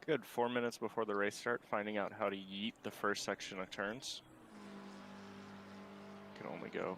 Good. 4 minutes before the race start, finding out how to yeet the first section of turns. Can only go.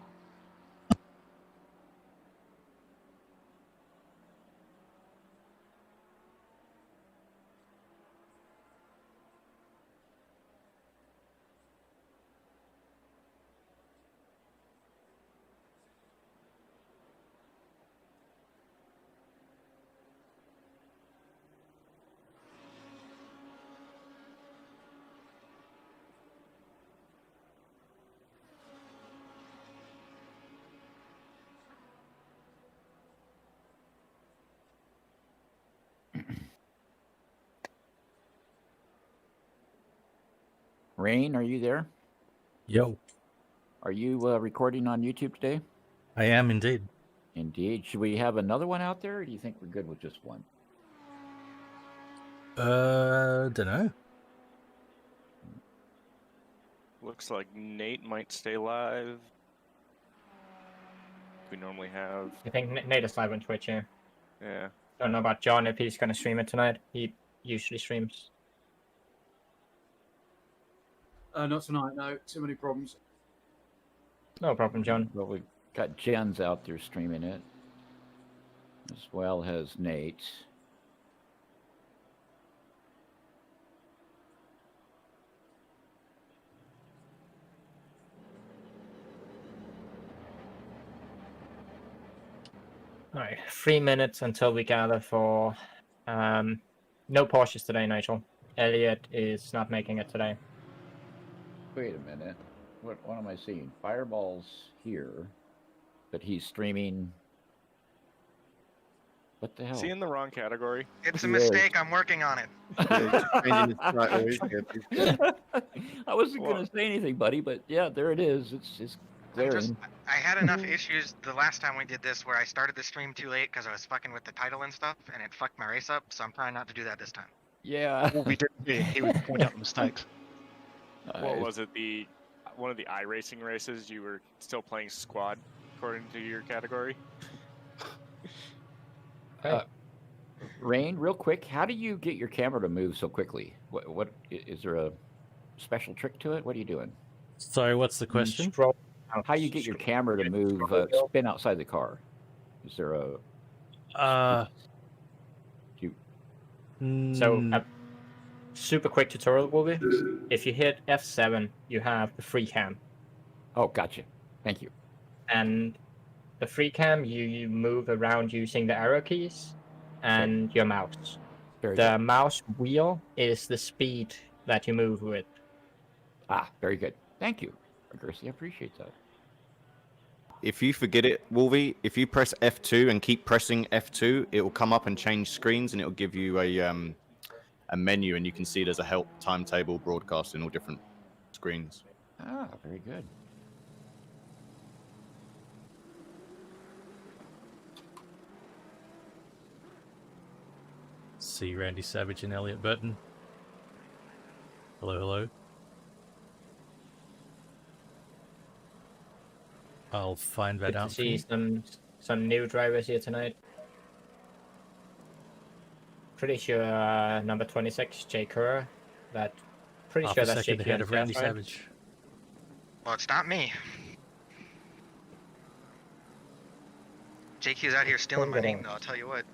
Rain, are you there? Yo. Are you recording on YouTube today? I am indeed. Indeed. Should we have another one out there, or do you think we're good with just one? Dunno. Looks like Nate might stay live. We normally have. I think Nate is live on Twitch, yeah. Yeah. Don't know about John if he's gonna stream it tonight. He usually streams. Not tonight, no. Too many problems. No problem, John. Well, we've got Jen's out there streaming it, as well as Nate. All right, 3 minutes until we gather for no Porsches today, Nigel. Elliot is not making it today. Wait a minute. What am I seeing? Fireball's here, but he's streaming. What the hell? Is he in the wrong category? It's a mistake. I'm working on it. I wasn't going to say anything, buddy, but yeah, there it is. It's glaring. I had enough issues the last time we did this where I started the stream too late because I was fucking with the title and stuff, and it fucked my race up, so I'm trying not to do that this time. Yeah. What we did, he would point out the mistakes. What was it? One of the iRacing races, you were still playing squad according to your category? Rain, real quick, how do you get your camera to move so quickly? What is there a special trick to it? What are you doing? Sorry, what's the question? How you get your camera to move, spin outside the car? Is there a... So, super quick tutorial will be, if you hit F7, you have the free cam. Oh, gotcha. Thank you. And the free cam, you move around using the arrow keys and your mouse. Very the good. mouse wheel is the speed that you move with. Ah, very good. Thank you, Gersi. I appreciate that. If you forget it, Wolvie, if you press F2 and keep pressing F2, it will come up and change screens, and it will give you a menu, and you can see there's a help timetable broadcast in all different screens. Ah, very good. See Randy Savage and Elliot Burton. Hello, hello. I'll find that Good to out. see some new drivers here tonight. Pretty sure number 26, Jay Kerr. Pretty Half sure a that's second JQ ahead of Randy right? Savage. Well, it's not me. JQ's out here stealing my name, though, I'll tell you what.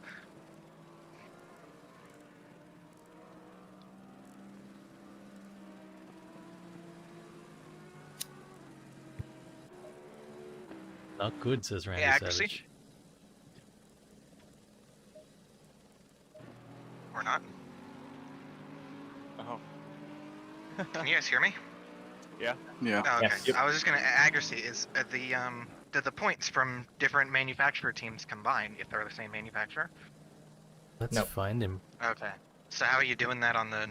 Not good, says Randy accuracy. Savage. Or not. Oh. Can you guys hear me? Yeah. Yeah. Oh, okay. Yes. I was just gonna accuracy is the points from different manufacturer teams combined if they're the same manufacturer. Let's Nope. find him. Okay. So how are you doing that on the?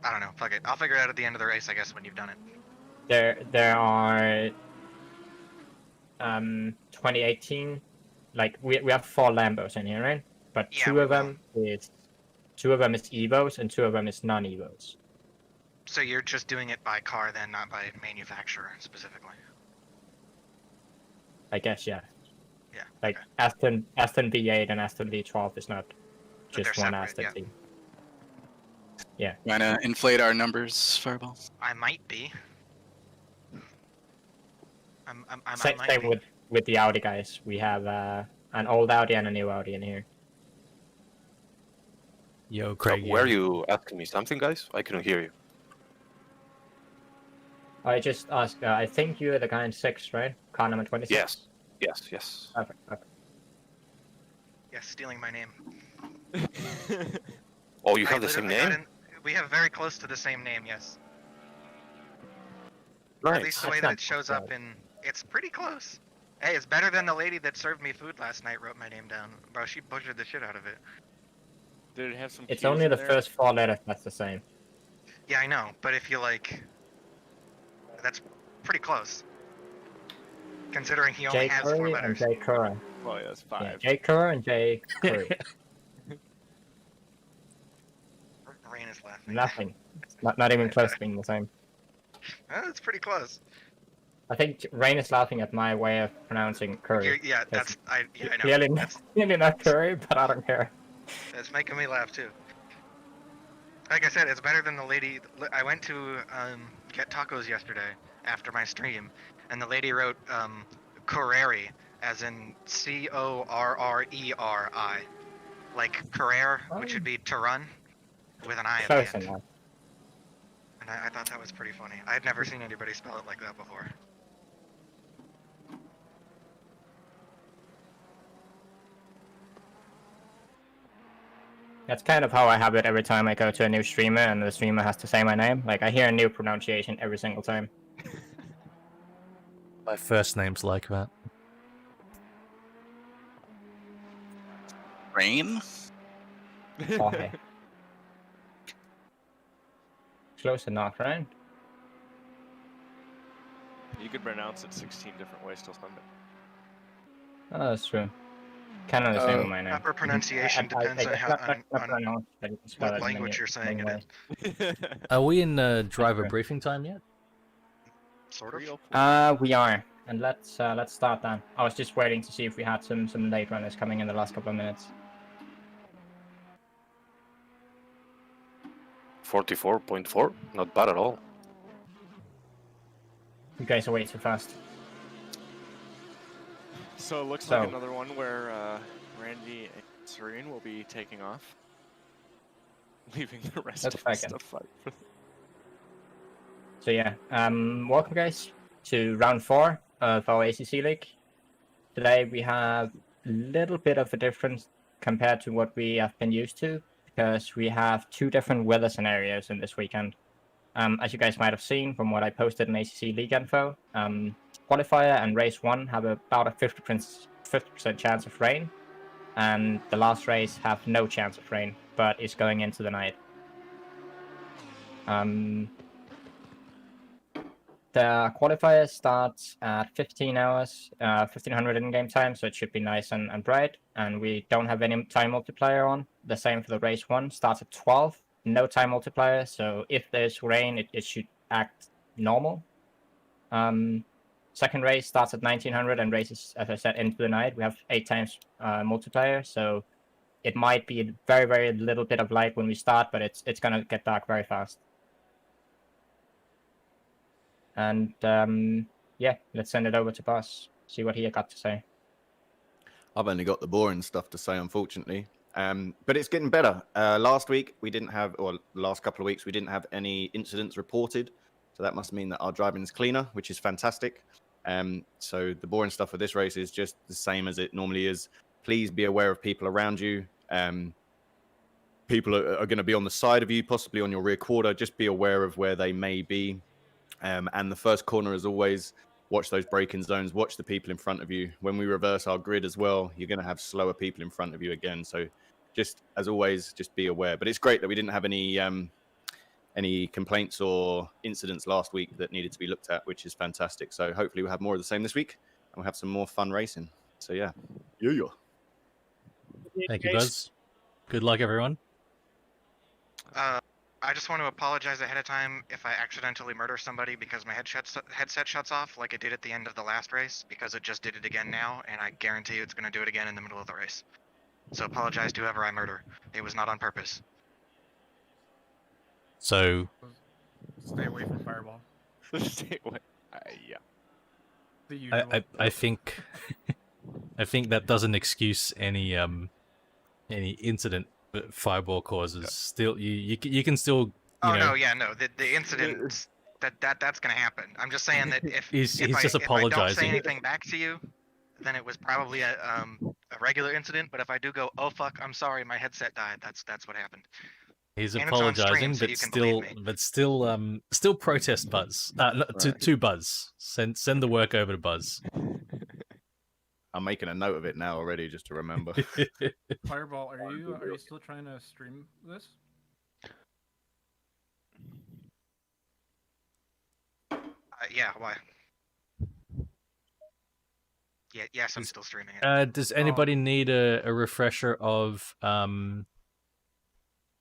I don't know. Fuck it. I'll figure it out at the end of the race, I guess, when you've done it. There are 2018, like we have 4 Lambos in here, right? But Yeah, two of them is Evos and 2 of them is non-Evos. So you're just doing it by car then, not by manufacturer specifically. I guess, yeah. Yeah. Like okay. Aston V8 and Aston V12 is not But just they're one separate, Aston yeah. team. Trying to inflate our numbers, Fireball. I might be. I Same might be. with the Audi guys. We have an old Audi and a new Audi in here. Yo, So Craig. were you asking me something, guys? I couldn't hear you. I just asked. I think you're the guy in 6, right? Car number 26. Yes. Yes, yes. Perfect. Yes, stealing my name. Oh, you I have the same literally got name? we have very close to the same name, yes. Right. At least the way That's that not it shows too up in... It's pretty close. Hey, it's better than the lady that served me food last night wrote my name down. Bro, she butchered the shit out of it. Did it have some? It's Q's only in the there? first 4 letters that's the same. Yeah, I know, but if you like... That's pretty close. Considering he only J. has 4 Curry and letters. J. Curry. Well, yeah, that's Yeah, 5. J. Curry and J. Curry. Rain is laughing. Nothing. Not even close to being the same. That's pretty close. I think Rain is laughing at my way of pronouncing Curry. Yeah, That's- I know. Clearly That's, not Curry, but I don't care. that's making me laugh too. Like I said, it's better than the lady. I went to get tacos yesterday after my stream, and the lady wrote Correri as in Correri, like career, which would be to run, with an I at Close the end. enough. And I thought that was pretty funny. I had never seen anybody spell it like that before. That's kind of how I have it every time I go to a new streamer and the streamer has to say my name. Like, I hear a new pronunciation every single time. My first name's like that. Rain? Okay. Close enough, right? You could pronounce it 16 different ways till Sunday. Oh, that's true. Kind of the same with my name. Proper pronunciation depends on how on spell what it language many- you're saying many it ways. in. Are we in driver Okay. briefing time yet? Sort of. We are, and let's start then. I was just waiting to see if we had some late runners coming in the last couple of minutes. 44.4? Not bad at all. You guys are way too fast. So it looks So- like another one where Randy and Serene will be taking off, leaving the rest That's of us second. to fight for. So yeah, welcome guys to round 4 of our ACC League. Today we have a little bit of a difference compared to what we have been used to, because we have 2 different weather scenarios in this weekend. As you guys might have seen from what I posted in ACC League info, qualifier and race 1 have about a 50% chance of rain, and the last race have no chance of rain, but is going into the night. The qualifier starts at 15 hours, 1500 in-game time, so it should be nice and bright. And we don't have any time multiplier on. The same for the race 1, starts at 12, no time multiplier, so if there's rain, it should act normal. Second race starts at 1900 and races, as I said, into the night. We have 8 times multiplier, so it might be a very, very little bit of light when we start, but it's gonna get dark very fast. And yeah, let's send it over to Boss, see what he got to say. I've only got the boring stuff to say, unfortunately. But it's getting better. Last week we didn't have, or last couple of weeks we didn't have any incidents reported, so that must mean that our driving is cleaner, which is fantastic. So the boring stuff for this race is just the same as it normally is. Please be aware of people around you. People are going to be on the side of you, possibly on your rear quarter. Just be aware of where they may be. And the first corner, as always, watch those braking zones, watch the people in front of you. When we reverse our grid as well, you're going to have slower people in front of you again. So just, as always, just be aware. But it's great that we didn't have any complaints or incidents last week that needed to be looked at, which is fantastic. So hopefully we'll have more of the same this week, and we'll have some more fun racing. So yeah. Thank you, Buzz. Good luck, everyone. I just want to apologize ahead of time if I accidentally murder somebody because my headset shuts off like it did at the end of the last race, because it just did it again now, and I guarantee you it's going to do it again in the middle of the race. So apologize to whoever I murder. It was not on purpose. So Stay away from Fireball. Stay away. Yeah. The usual. I think I think that doesn't excuse any incident that Fireball causes. Still, you can still. Oh know, no, yeah, no. The incident that's gonna happen. I'm just saying that He's if just I don't apologizing. say anything back to you, then it was probably a regular incident. But if I do go, oh fuck, I'm sorry, my headset died. That's what happened. He's And it's on apologizing, stream, so but you can believe me. still protest Buzz. To Buzz. Send the work over to Buzz. I'm making a note of it now already, just to remember. Fireball, are you still trying to stream this? Yeah, why? Yeah, yes, I'm still streaming it. Does anybody need a refresher of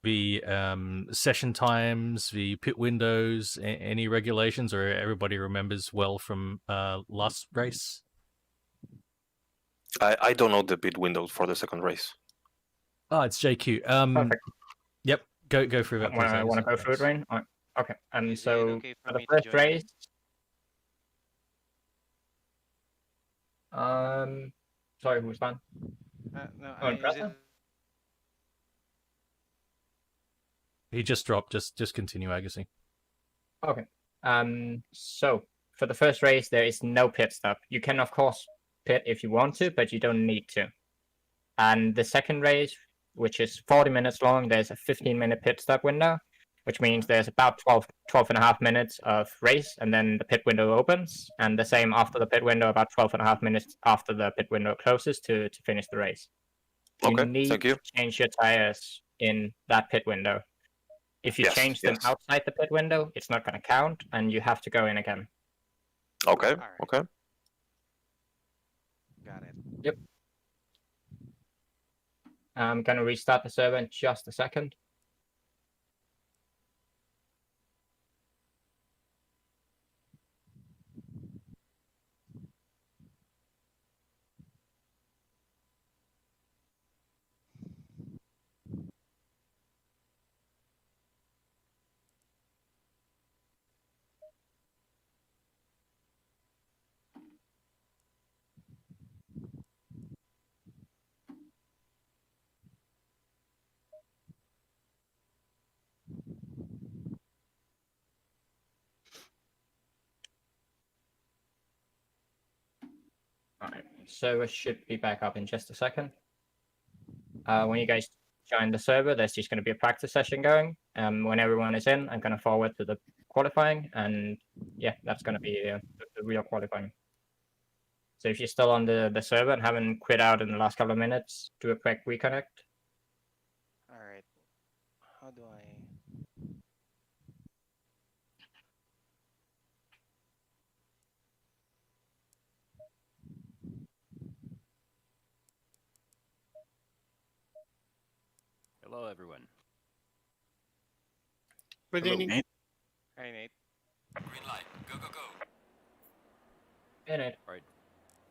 the session times, the pit windows, any regulations, or everybody remembers well from last race? I don't know the pit window for the second race. Oh, it's JQ. Perfect. Yep, go through that. I want to go through it, Rain. Okay, and so for the first race, sorry, who's on? He just dropped. Just continue, Agassi. Okay. So for the first race, there is no pit stop. You can of course pit if you want to, but you don't need to. And the second race, which is 40 minutes long, there's a 15-minute pit stop window, which means there's about 12 and a half minutes of race, and then the pit window opens, and the same after the pit window, about 12 and a half minutes after the pit window closes to finish the race. Okay, you need thank you. to change your tires in that pit window. If you change them outside the pit window, it's not going to count, and you have to go in again. Okay, okay. Got it. Yep. I'm going to restart the server in just a second. Alright, server should be back up in just a second. When you guys join the server, there's just going to be a practice session going. When everyone is in, I'm going to forward to the qualifying, and yeah, that's going to be the real qualifying. So if you're still on the server and haven't quit out in the last couple of minutes, do a quick reconnect. Alright. How do I... Hello, everyone. Good evening. Nate. Hi, Nate. Green light. Go, go, go. In it. All right.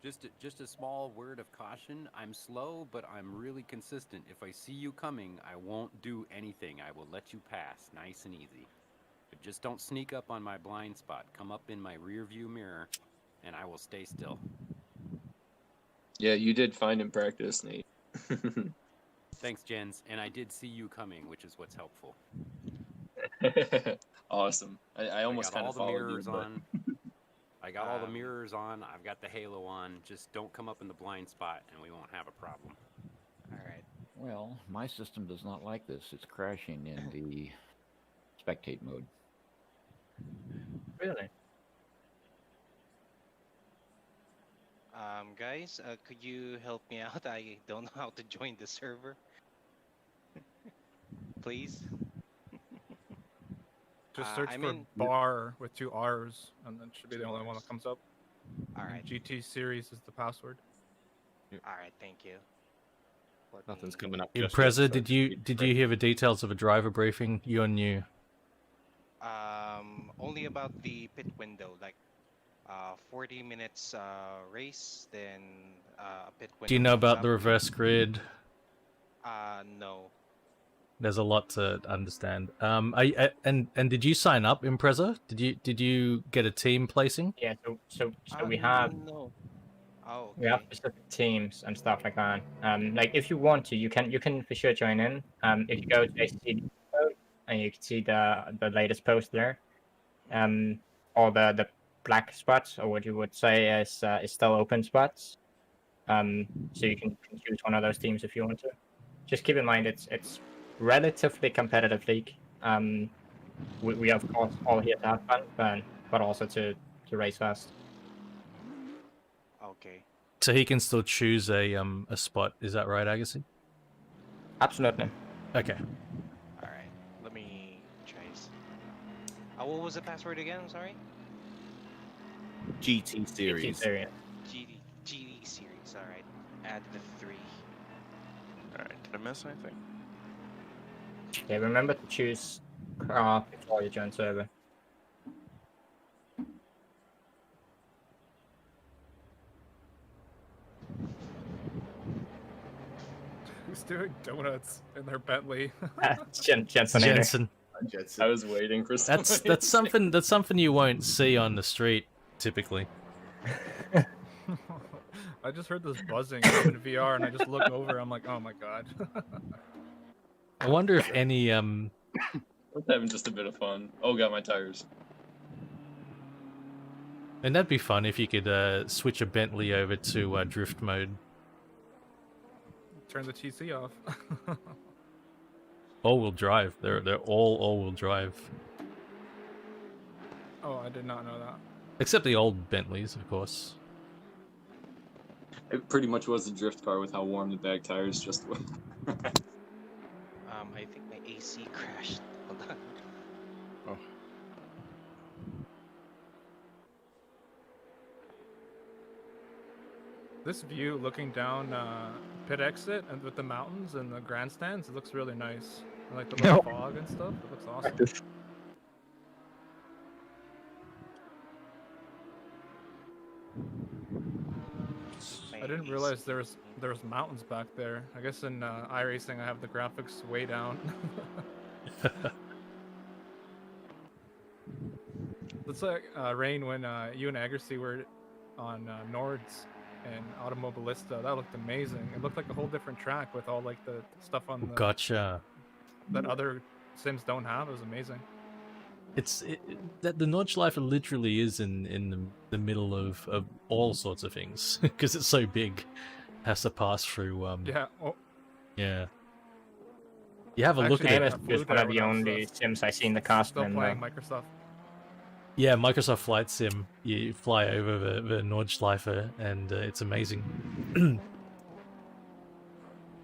Just a small word of caution. I'm slow, but I'm really consistent. If I see you coming, I won't do anything. I will let you pass, nice and easy. But just don't sneak up on my blind spot. Come up in my rear view mirror, and I will stay still. Yeah, you did fine in practice, Nate. Thanks, Jens. And I did see you coming, which is what's helpful. Awesome. I almost kind of followed you, but... I got all the mirrors on. I've got the halo on. Just don't come up in the blind spot, and we won't have a problem. All right. Well, my system does not like this. It's crashing in the spectate mode. Really? Guys, could you help me out? I don't know how to join the server. Please. Just search I'm for in... bar with 2 R's, and then should be the only one that comes up. All right. GT series is the password. All right, thank you. Nothing's coming up. Impreza, did you hear the details of a driver briefing? You're new. Only about the pit window, like 40 minutes race, then a pit window. Do you know about the reverse grid? No. There's a lot to understand. And did you sign up, Impreza? Did you get a team placing? Yeah, so we have No. Oh, we have okay. specific teams and stuff like that. Like if you want to, you can for sure join in. If you go to ACC and you can see the latest post there. All the black spots, or what you would say is still open spots. So you can choose one of those teams if you want to. Just keep in mind it's relatively competitive league. We of course all here to have fun, but also to race fast. Okay. So he can still choose a spot. Is that right, Agassi? Absolutely. Okay. All right. Let me try. What was the password again? I'm sorry. GT series. GD series. All right. Add the 3. All right. Did I miss anything? Yeah, remember to choose car before you join server. Who's doing donuts in their Bentley? Jensen. I was waiting for That's something you won't see on the street typically. I just heard this buzzing. I'm in VR and I just look over. I'm like, oh my god. I wonder if any I'm having just a bit of fun. Oh, got my tires. And that'd be fun if you could switch a Bentley over to drift mode. Turn the TC off. All-wheel drive. They're all all-wheel drive. Oh, I did not know that. Except the old Bentleys, of course. It pretty much was a drift car with how warm the back tires just were. I think my AC crashed. Hold on. Oh. This view looking down pit exit and with the mountains and the grandstands, it looks really nice. And like the little fog and stuff, it looks awesome. I didn't realize there was mountains back there. I guess in iRacing I have the graphics way down. It's like Rain when you and Agassi were on Nords and Automobilista. That looked amazing. It looked like a whole different track with all like the stuff on the Gotcha. that other sims don't have. It was amazing. That the Nordschleife literally is in the middle of all sorts of things because it's so big. Has to pass through. Yeah. Oh. Yeah. You have a look at it. It's one of the only sims I see in the cast. Still playing Microsoft. Yeah, Microsoft Flight Sim. You fly over the Nordschleife and it's amazing.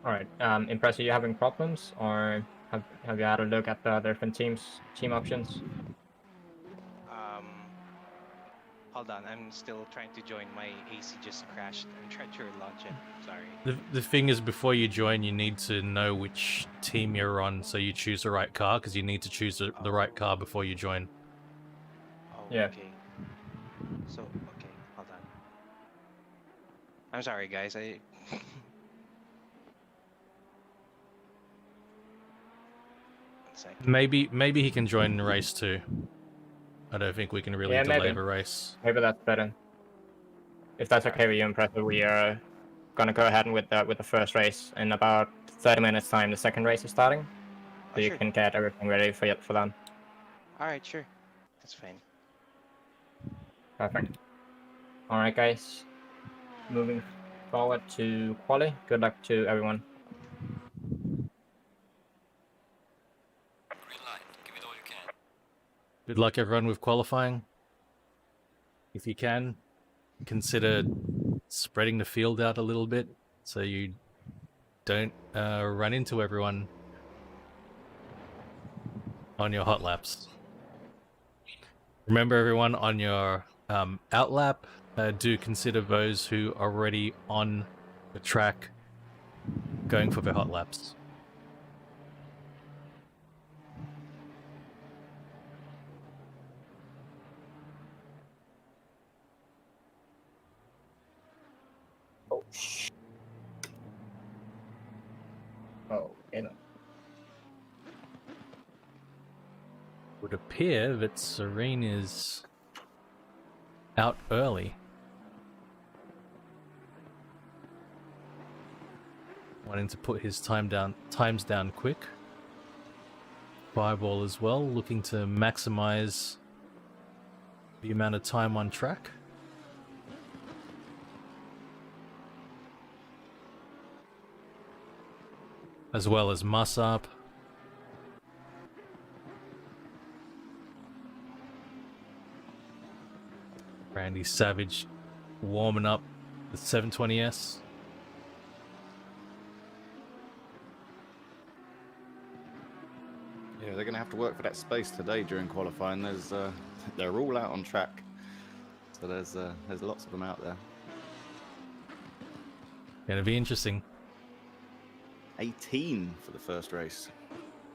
All right. Impress, are you having problems, or have you had a look at the different team options? Hold on. I'm still trying to join. My AC just crashed. I'm trying to launch it. Sorry. The thing is, before you join, you need to know which team you're on, so you choose the right car, because you need to choose the right car before you join. Oh, yeah. Okay. So, okay, hold on. I'm sorry, guys. Maybe he can join the race too. I don't think we can really delay maybe. the race. Maybe that's better. If that's okay with you, Impressor, we are gonna go ahead and with the first race in about 30 minutes time. The second race is starting, so you can get everything ready for them. All right, sure, that's fine. Perfect. All right, guys. Moving forward to quali. Good luck to everyone. Good luck, everyone, with qualifying. If you can, consider spreading the field out a little bit so you don't run into everyone on your hot laps. Remember, everyone, on your out lap, do consider those who are already on the track going for their hot laps. Oh, you know. would appear that Serene is out early. Wanting to put his times down quick. Fireball as well, looking to maximize the amount of time on track. As well as Mussup. Randy Savage warming up the 720S. Yeah, they're going to have to work for that space today during qualifying. They're all out on track, so there's lots of them out there. Gonna be interesting. 18 for the first race.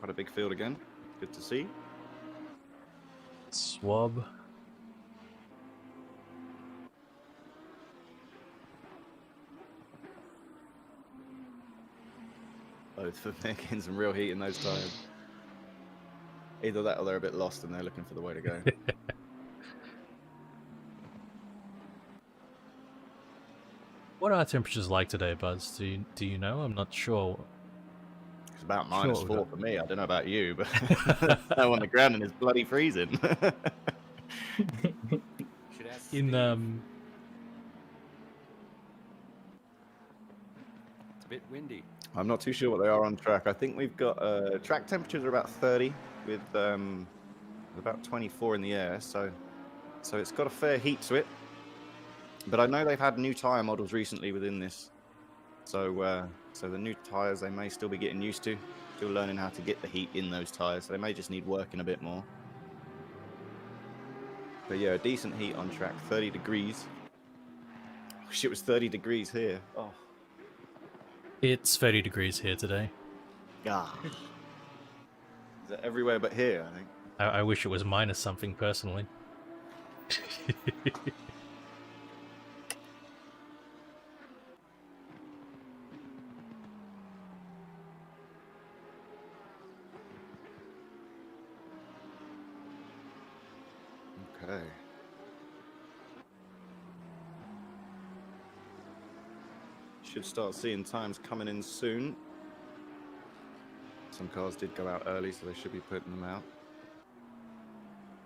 Quite a big field again. Good to see. Swab. Both of them getting some real heat in those tires. Either that or they're a bit lost and they're looking for the way to go. What are temperatures like today, Buzz? Do you know? I'm not sure. It's about -4 for me. I don't know about you, but snow on the ground and it's bloody freezing. It's a bit windy. I'm not too sure what they are on track. I think we've got track temperatures are about 30 with about 24 in the air, so it's got a fair heat to it. But I know they've had new tyre models recently within this, so the new tyres they may still be getting used to, still learning how to get the heat in those tyres. So they may just need working a bit more. But yeah, a decent heat on track, 30 degrees. I wish it was 30 degrees here. Oh. It's 30 degrees here today. God. Is that everywhere but here, I think? I wish it was minus something, personally. Okay. Should start seeing times coming in soon. Some cars did go out early, so they should be putting them out.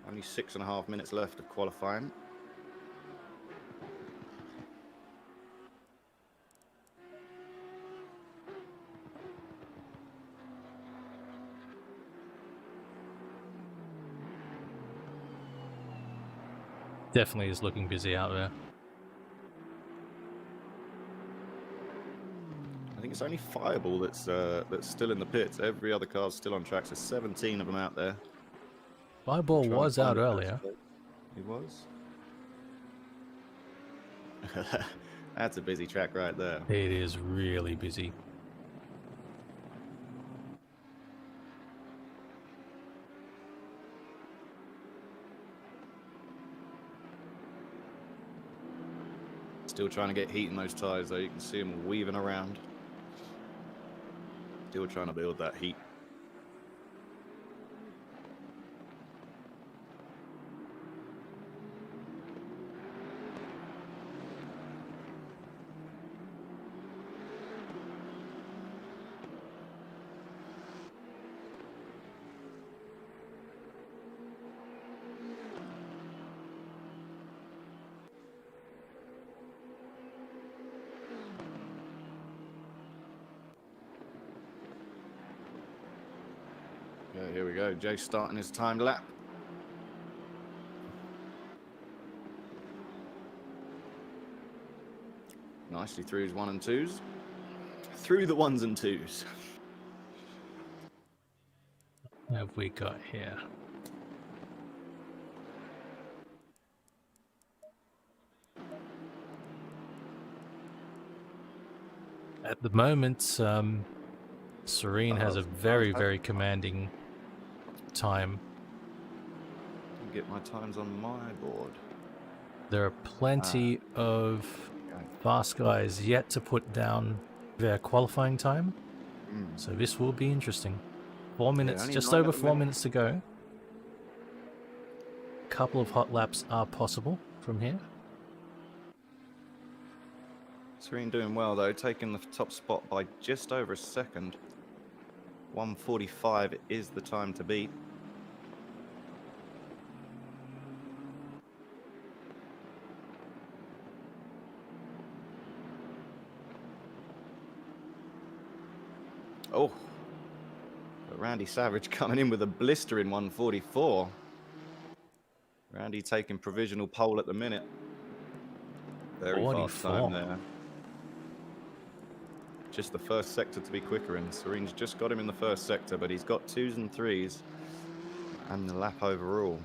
Only 6.5 minutes left of qualifying. Definitely is looking busy out there. I think it's only Fireball that's still in the pits. Every other car's still on track, so 17 of them out there. Fireball was out earlier. He was? That's a busy track right there. It is really busy. Still trying to get heat in those tyres though. You can see them weaving around. Still trying to build that heat. Yeah, here we go. Jay starting his timed lap. Nicely through his 1 and 2s. Through the 1s and 2s. What have we got here? At the moment, Serene has a very, very commanding time. Get my times on my board. There are plenty of fast guys yet to put down their qualifying time, so this will be interesting. 4 minutes, only just 9 over at the 4 minute. minutes to go. couple of hot laps are possible from here. Serene doing well though, taking the top spot by just over a second. 1:45 is the time to beat. Oh, but Randy Savage coming in with a blister in 1:44. Randy taking provisional pole at the minute. Very fast time there. Just the first sector to be quicker in. Serene's just got him in the first sector, but he's got 2s and 3s and the lap overall.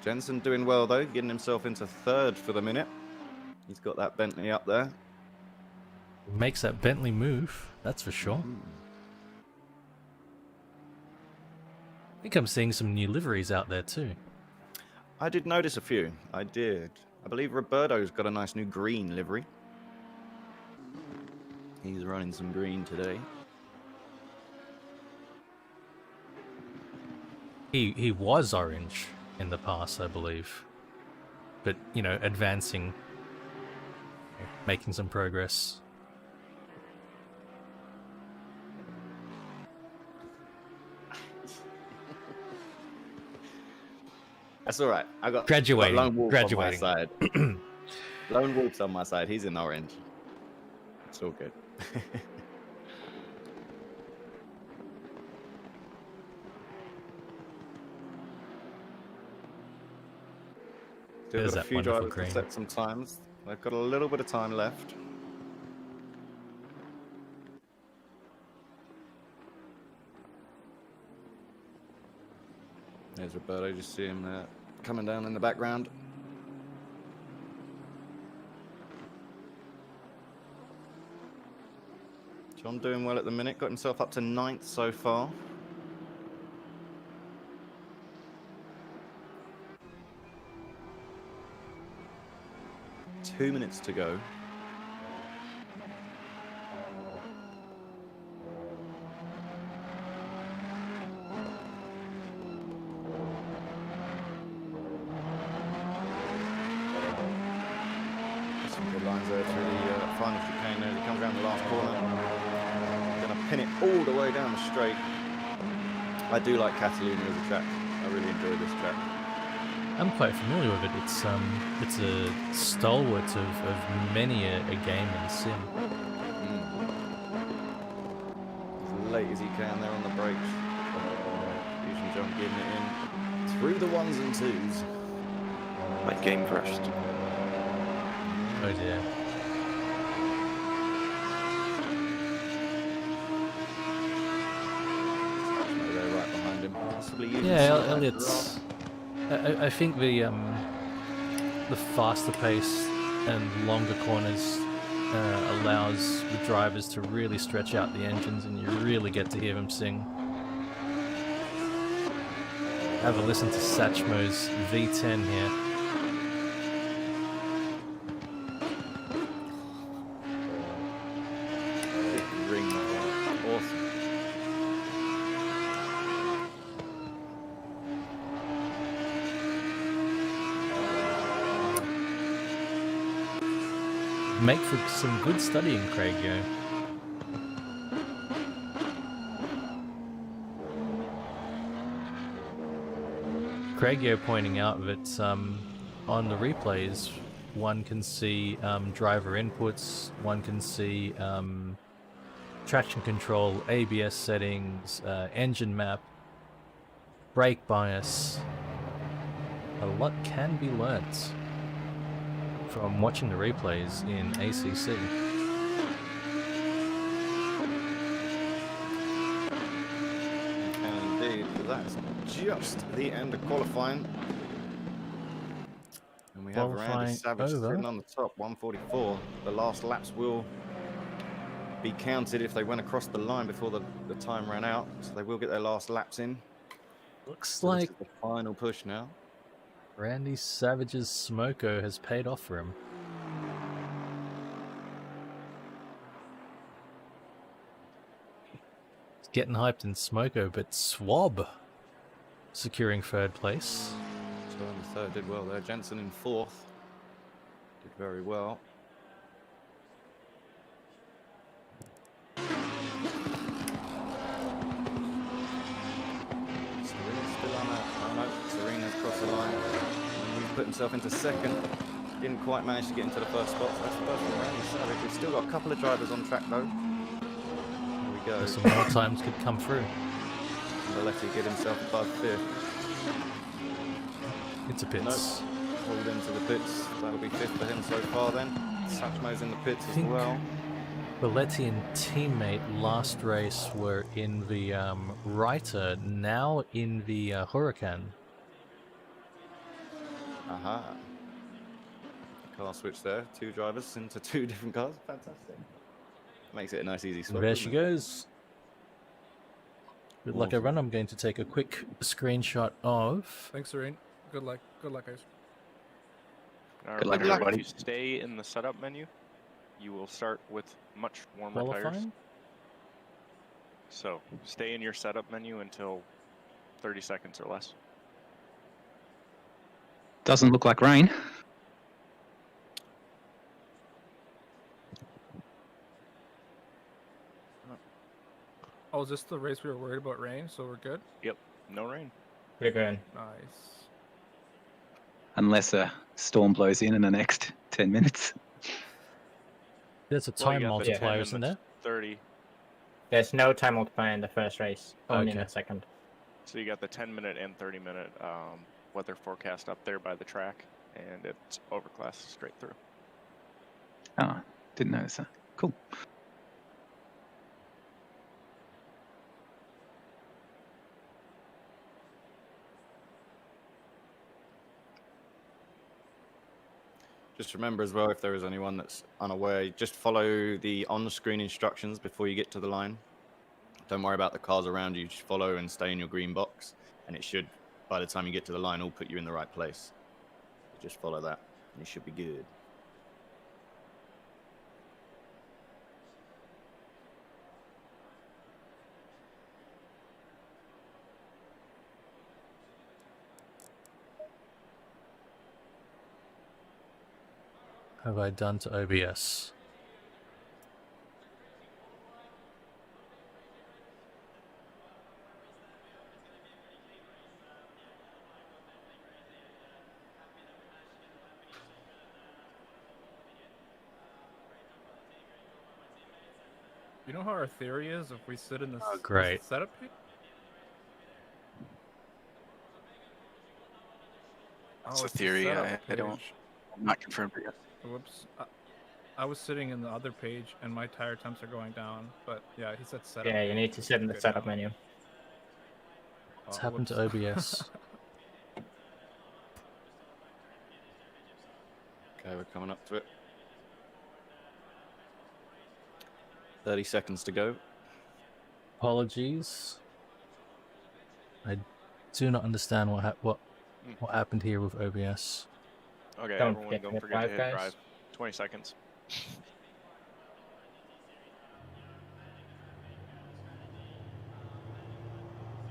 Jensen doing well though, getting himself into 3rd for the minute. He's got that Bentley up there. Makes that Bentley move, that's for sure. I think I'm seeing some new liveries out there too. I did notice a few. I did. I believe Roberto's got a nice new green livery. He's running some green today. He was orange in the past, I believe. But, you know, advancing, making some progress. That's all right. I got graduating. Lone Wolf Graduating. on my side. Lone Wolf's on my side. He's in orange. It's all good. Still There's got a that few wonderful drivers green. to set some times. They've got a little bit of time left. There's Roberto, just see him there coming down in the background. John doing well at the minute, got himself up to 9th so far. Two minutes to go. Some good lines there through the final chicane there as he comes around the last corner. Gonna pin it all the way down the straight. I do like Catalunya as a track. I really enjoy this track. I'm quite familiar with it. It's a stalwart of many a game and sim. As late as he can there on the brakes. Fusion John getting it in through the 1s and 2s. My game crashed. Oh dear. They're right behind him. Possibly using Yeah, some of that Elliot's. I think the faster pace and longer corners allows the drivers to really stretch out the engines, and you really get to hear them sing. Have a listen to Satchmo's V10 here. Big ring. Awesome. Make for some good studying, Craig, yo. Craig, yo, pointing out that on the replays, one can see driver inputs, one can see traction control, ABS settings, engine map, brake bias. A lot can be learnt from watching the replays in ACC. And indeed, that's just the end of qualifying. And we have Randy Qualifying Savage over. sitting on the top, 144. The last laps will be counted if they went across the line before the time ran out. So they will get their last laps in. Looks So like this is the final push now. Randy Savage's Smoko has paid off for him. He's getting hyped in Smoko, but Swab securing third place. So in the third did well there. Jensen in fourth. Did very well. Serena's still on that. Oh no, Serena's crossed the line. He's put himself into second. Didn't quite manage to get into the first spot. So that's the first one. Randy Savage. We've still got a couple of drivers on track though. There we go. Some more times could come through. Valetti get himself above fifth. Into pits. Nope. Pulled into the pits. That'll be fifth for him so far then. Satchmo's in the pits as well. Valetti and teammate last race were in the Reiter, now in the Huracan. Aha. Car switch there. Two drivers into two different cars. Fantastic. Makes it a nice easy swap. There she goes. Good luck, everyone. I'm going to take a quick screenshot of. Thanks, Serene. Good luck. Good luck, guys. Good luck, everybody. If you stay in the setup menu, you will start with much warmer tires. Qualifying? So stay in your setup menu until 30 seconds or less. Doesn't look like rain. Oh, is this the race we were worried about rain? So we're good? Yep, no rain. We're good. Nice. Unless a storm blows in the next 10 minutes. There's a time multiplier, isn't there? 30. There's no time multiplier in the first race, only in the second. So you got the 10-minute and 30-minute weather forecast up there by the track, and it's overclass straight through. Oh, didn't notice that. Cool. Just remember as well, if there is anyone that's unaware, just follow the on-screen instructions before you get to the line. Don't worry about the cars around you, just follow and stay in your green box, and it should, by the time you get to the line, all put you in the right place. Just follow that, and you should be good. Have I done to OBS? You know how our theory is if we sit in this great. setup page? That's a it's the theory. setup I don't. page. I'm not confirmed yet. Whoops. I was sitting in the other page and my tire temps are going down, but yeah, he said setup. Yeah, you need to sit in the setup menu. What's happened to OBS? Okay, we're coming up to it. 30 seconds to go. Apologies. I do not understand what happened here with OBS. Okay, Don't everyone, forget don't to forget to hit drive, drive. guys. 20 seconds. If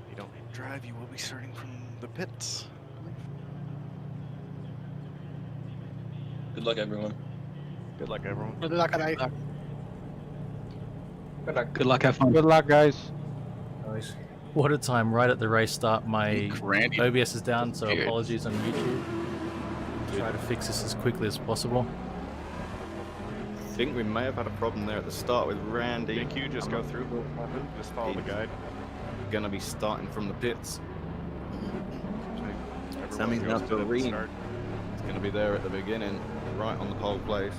you don't hit drive, you will be starting from the pits. Good luck, everyone. Good luck, everyone. Good luck, guys. Good luck. Good luck, have fun. Good luck, guys. Nice. What a time right at the race start. My Randy OBS is down, so disappeared. apologies on YouTube. Try to fix this as quickly as possible. I think we may have had a problem there at the start with Randy. Thank you, just go through. Just follow the guide. Gonna be starting from the pits. Everyone means now goes to the Serene. start. It's gonna be there at the beginning, right on the pole place.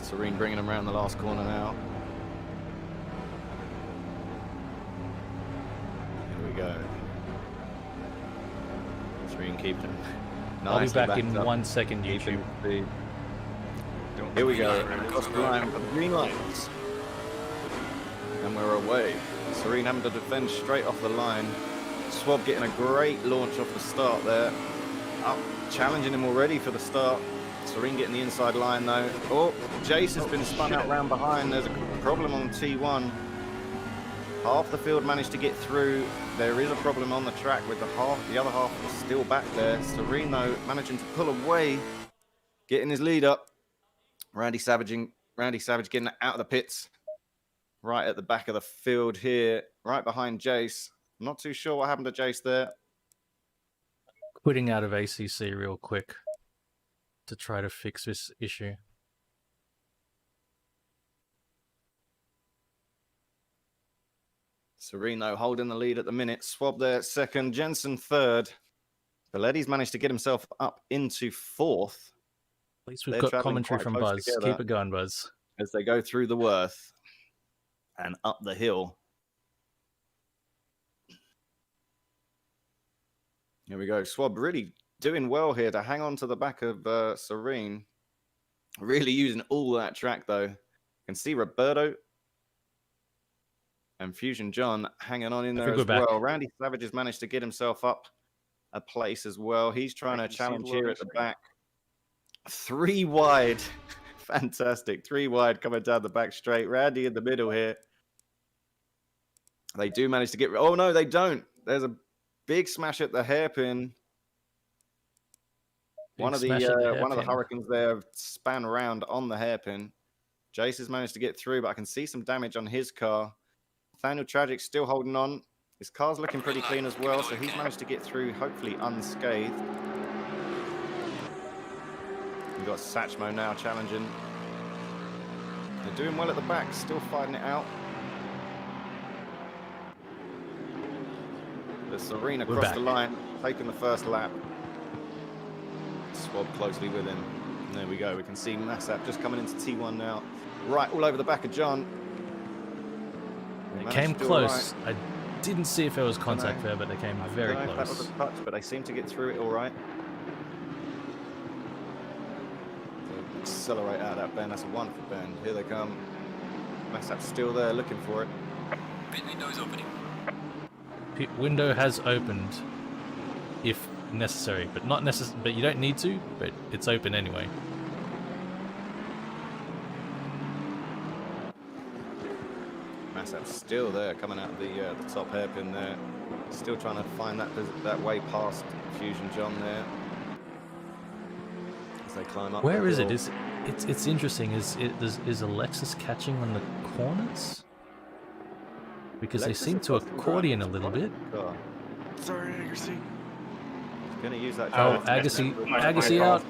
Serene bringing them around the last corner now. Here we go. Serene keeping them. I'll be nicely back in backed up. 1 second, Keeping YouTube. speed. Don't Here we go. forget Across the line for the green lights. And we're away. Serene having to defend straight off the line. Swab getting a great launch off the start there. Up, challenging him already for the start. Serene getting the inside line though. Oh, Jace has been spun out round behind. There's a problem on T1. Half the field managed to get through. There is a problem on the track with the other half is still back there. Serene, though, managing to pull away, getting his lead up. Randy Savage getting out of the pits. Right at the back of the field here, right behind Jace. I'm not too sure what happened to Jace there. Quitting out of ACC real quick to try to fix this issue. Sereno holding the lead at the minute. Swab there second. Jensen third. Belletti's managed to get himself up into fourth. At least we've got commentary from Buzz. Keep it going, Buzz. As they go through the Worth and up the hill. Here we go. Swab really doing well here to hang on to the back of Serene. Really using all that track, though. You can see Roberto and Fusion John hanging on in there as well. Randy Savage has managed to get himself up a place as well. He's trying to challenge here at the back. 3 wide. Fantastic. 3 wide coming down the back straight. Randy in the middle here. They do manage to get... Oh, no, they don't. There's a big smash at the hairpin. One of the Hurricanes there span around on the hairpin. Jace has managed to get through, but I can see some damage on his car. Nathaniel Tragic still holding on. His car's looking pretty clean as well, so he's managed to get through, hopefully unscathed. We've got Satchmo now challenging. They're doing well at the back, still fighting it out. The Serena across the line, taking the first lap. Swab closely with him. And there we go. We can see Massap just coming into T1 now. Right, all over the back of John. It came close. Right. I didn't see if there was contact there, but they came very close. That was a touch, but they seem to get through it all right. So accelerate out of that bend. That's a wonderful bend. Here they come. Massap's still there looking for it. Pit window is opening. Pit window has opened, if necessary, but not necessary. But you don't need to. But it's open anyway. Massap's still there, coming out of the top hairpin there. Still trying to find that way past Fusion John there. As they climb up. Where is it? It's interesting. Is Alexis catching on the corners? Because Alexis, they seem to accordion a little bit. Sorry, Agassi. Gonna use that. Oh, Agassi out.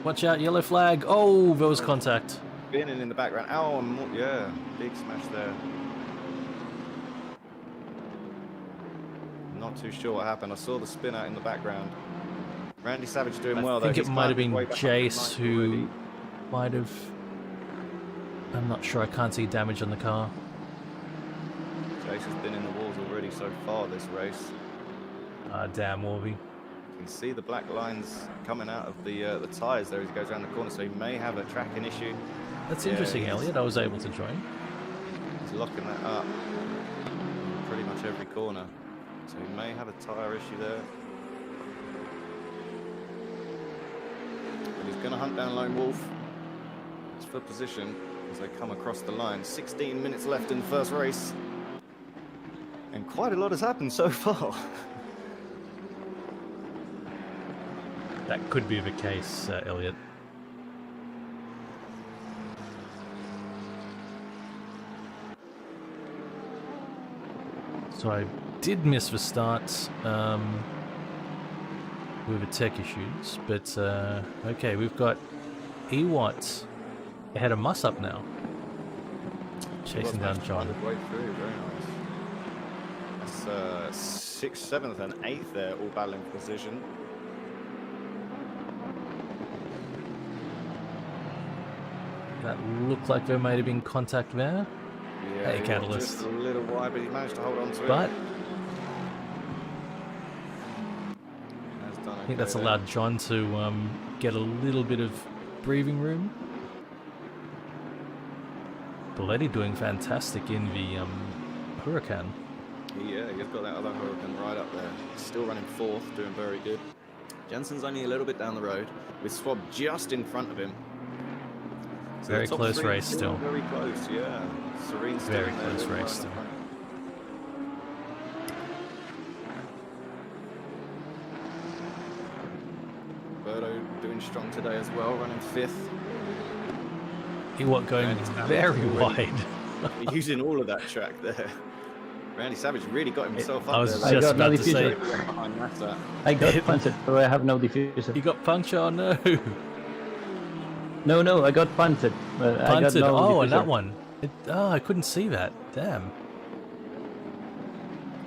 Watch out, yellow flag. Oh, there was contact. Spinning in the background. Oh, yeah, big smash there. Not too sure what happened. I saw the spin out in the background. Randy Savage doing well though. I think it might have been Jace who might have. I'm not sure. I can't see damage on the car. Jace has been in the walls already so far this race. Damn, Warby. You can see the black lines coming out of the tyres there as he goes around the corner, so he may have a tracking issue. That's interesting, Elliot. I was able to join. He's locking that up pretty much every corner, so he may have a tyre issue there. But he's going to hunt down Lone Wolf. It's for position as they come across the line. 16 minutes left in the first race. And quite a lot has happened so far. That could be the case, Elliot. So I did miss the start with the tech issues, but okay, we've got Ewat ahead of Musup now. Chasing down John. Way through, very nice. That's 6th, 7th, and 8th there, all battling for position. That looked like there might have been contact there. Yeah, hey, Catalyst. Just a little wide, but he managed to hold on to it. But I think that's allowed John to get a little bit of breathing room. Belletti doing fantastic in the Huracan. Yeah, he's got that other Huracan right up there. Still running 4th, doing very good. Jensen's only a little bit down the road, with Swab just in front of him. So very close race still. Very close, yeah. Serene's very close race still. strong today as well, running 5th. Ewok going very wide. Using all of that track there. Randy Savage really got himself up I was there. just about to say. I got punched, so I have no diffuser. You got punctured? Oh no. No, I got punted. But I got no oh, diffuser. and that one. I couldn't see that. Damn.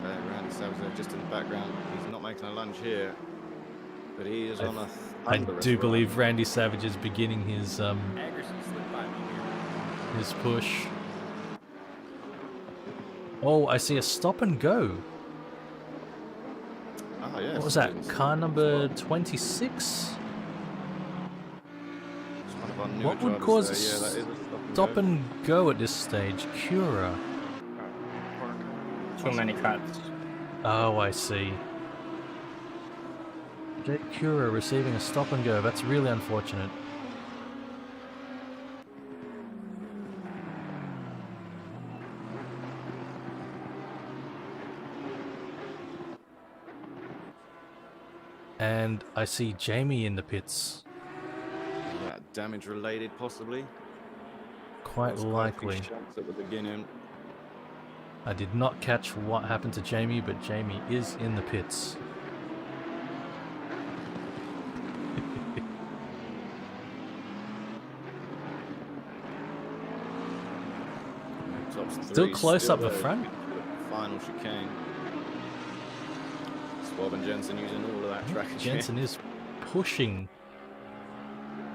Randy Savage there just in the background. He's not making a lunge here, but he is on a. I do believe Randy Savage is beginning his push. Oh, I see a stop and go. Oh, yeah. What was that? Car number 26? What would cause a stop and go at this stage? Cura. Too many cuts. Oh, I see. Jake Cura receiving a stop and go. That's really unfortunate. And I see Jamie in the pits. Yeah, damage related, possibly. Quite likely. Shots at the beginning. I did not catch what happened to Jamie, but Jamie is in the pits. Still close up the front. Final chicane. Swab and Jensen using all of that track. Jensen is pushing.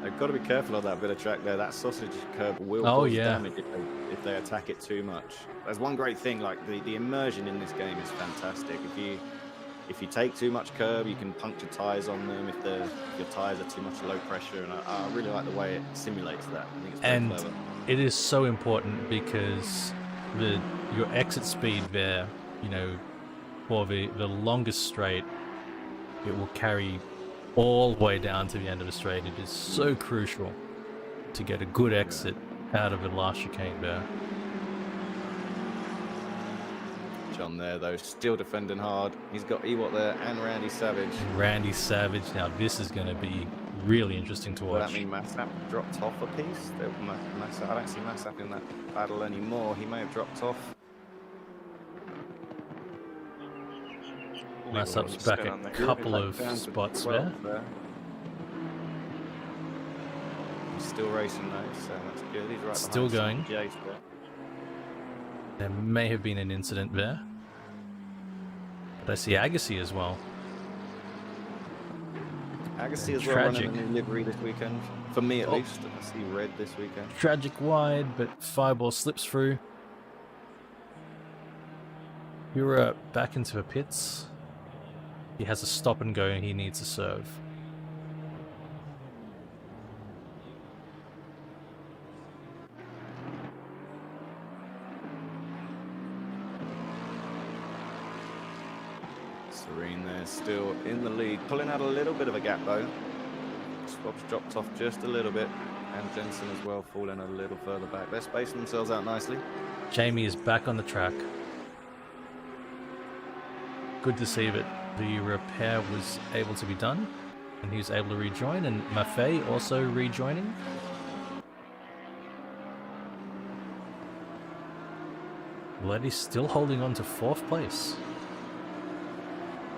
They've got to be careful of that bit of track there. That sausage curb will cause damage if they attack it too much. There's one great thing, like the immersion in this game is fantastic. If you take too much curb, you can puncture tyres on them if your tyres are too much low pressure, and I really like the way it simulates that. I think it's very clever. It is so important because your exit speed there, you know, for the longest straight, it will carry all the way down to the end of the straight. It is so crucial to get a good exit out of the last chicane there. John there though, still defending hard. He's got Ewok there and Randy Savage. Randy Savage. Now this is going to be really interesting to watch. Does that mean Massap dropped off a piece? I don't see Massap in that battle anymore. He may have dropped off. Massap's back a couple of spots there. He's still racing though, so that's good. He's right still going. Jace there. There may have been an incident there. But I see Agassi as well. Agassi as well running a new livery this weekend. For me at least. I see red this weekend. Tragic wide, but Fireball slips through. You're back into the pits. He has a stop and go and he needs a serve. Serene there, still in the lead. Pulling out a little bit of a gap though. Swab's dropped off just a little bit. And Jensen as well falling a little further back. They're spacing themselves out nicely. Jamie is back on the track. Good to see that the repair was able to be done and he was able to rejoin, and Maffei also rejoining. Letty's still holding on to 4th place.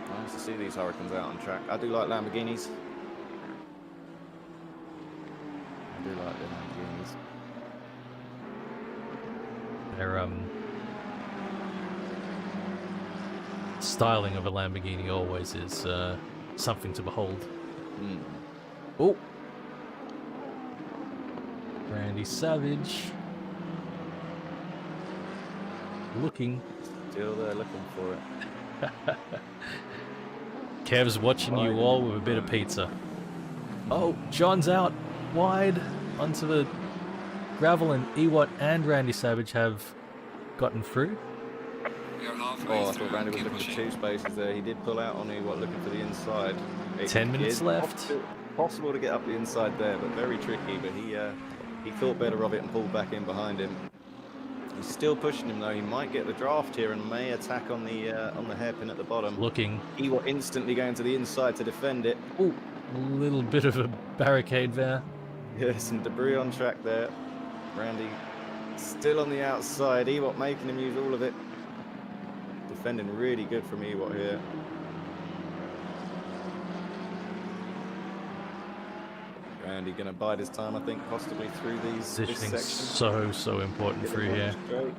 Nice to see these Hurricanes out on track. I do like Lamborghinis. I do like the Lamborghinis. They're styling of a Lamborghini always is something to behold. Oh, Randy Savage looking. Still there looking for it. Kev's watching you all with a bit of pizza. Oh, John's out wide onto the gravel, and Ewok and Randy Savage have gotten through. Oh, I thought Randy was looking for 2 spaces there. He did pull out on Ewok looking for the inside. 10 minutes left. Possible to get up the inside there, but very tricky. But he thought better of it and pulled back in behind him. He's still pushing him though. He might get the draft here and may attack on the hairpin at the bottom. Looking. Ewok instantly going to the inside to defend it. Oh, A little bit of a barricade there. Yeah, some debris on track there. Randy still on the outside. Ewok making him use all of it. Defending really good from Ewok here. Randy going to bide his time, I think, possibly through this Positioning's section. so important through here. Straight.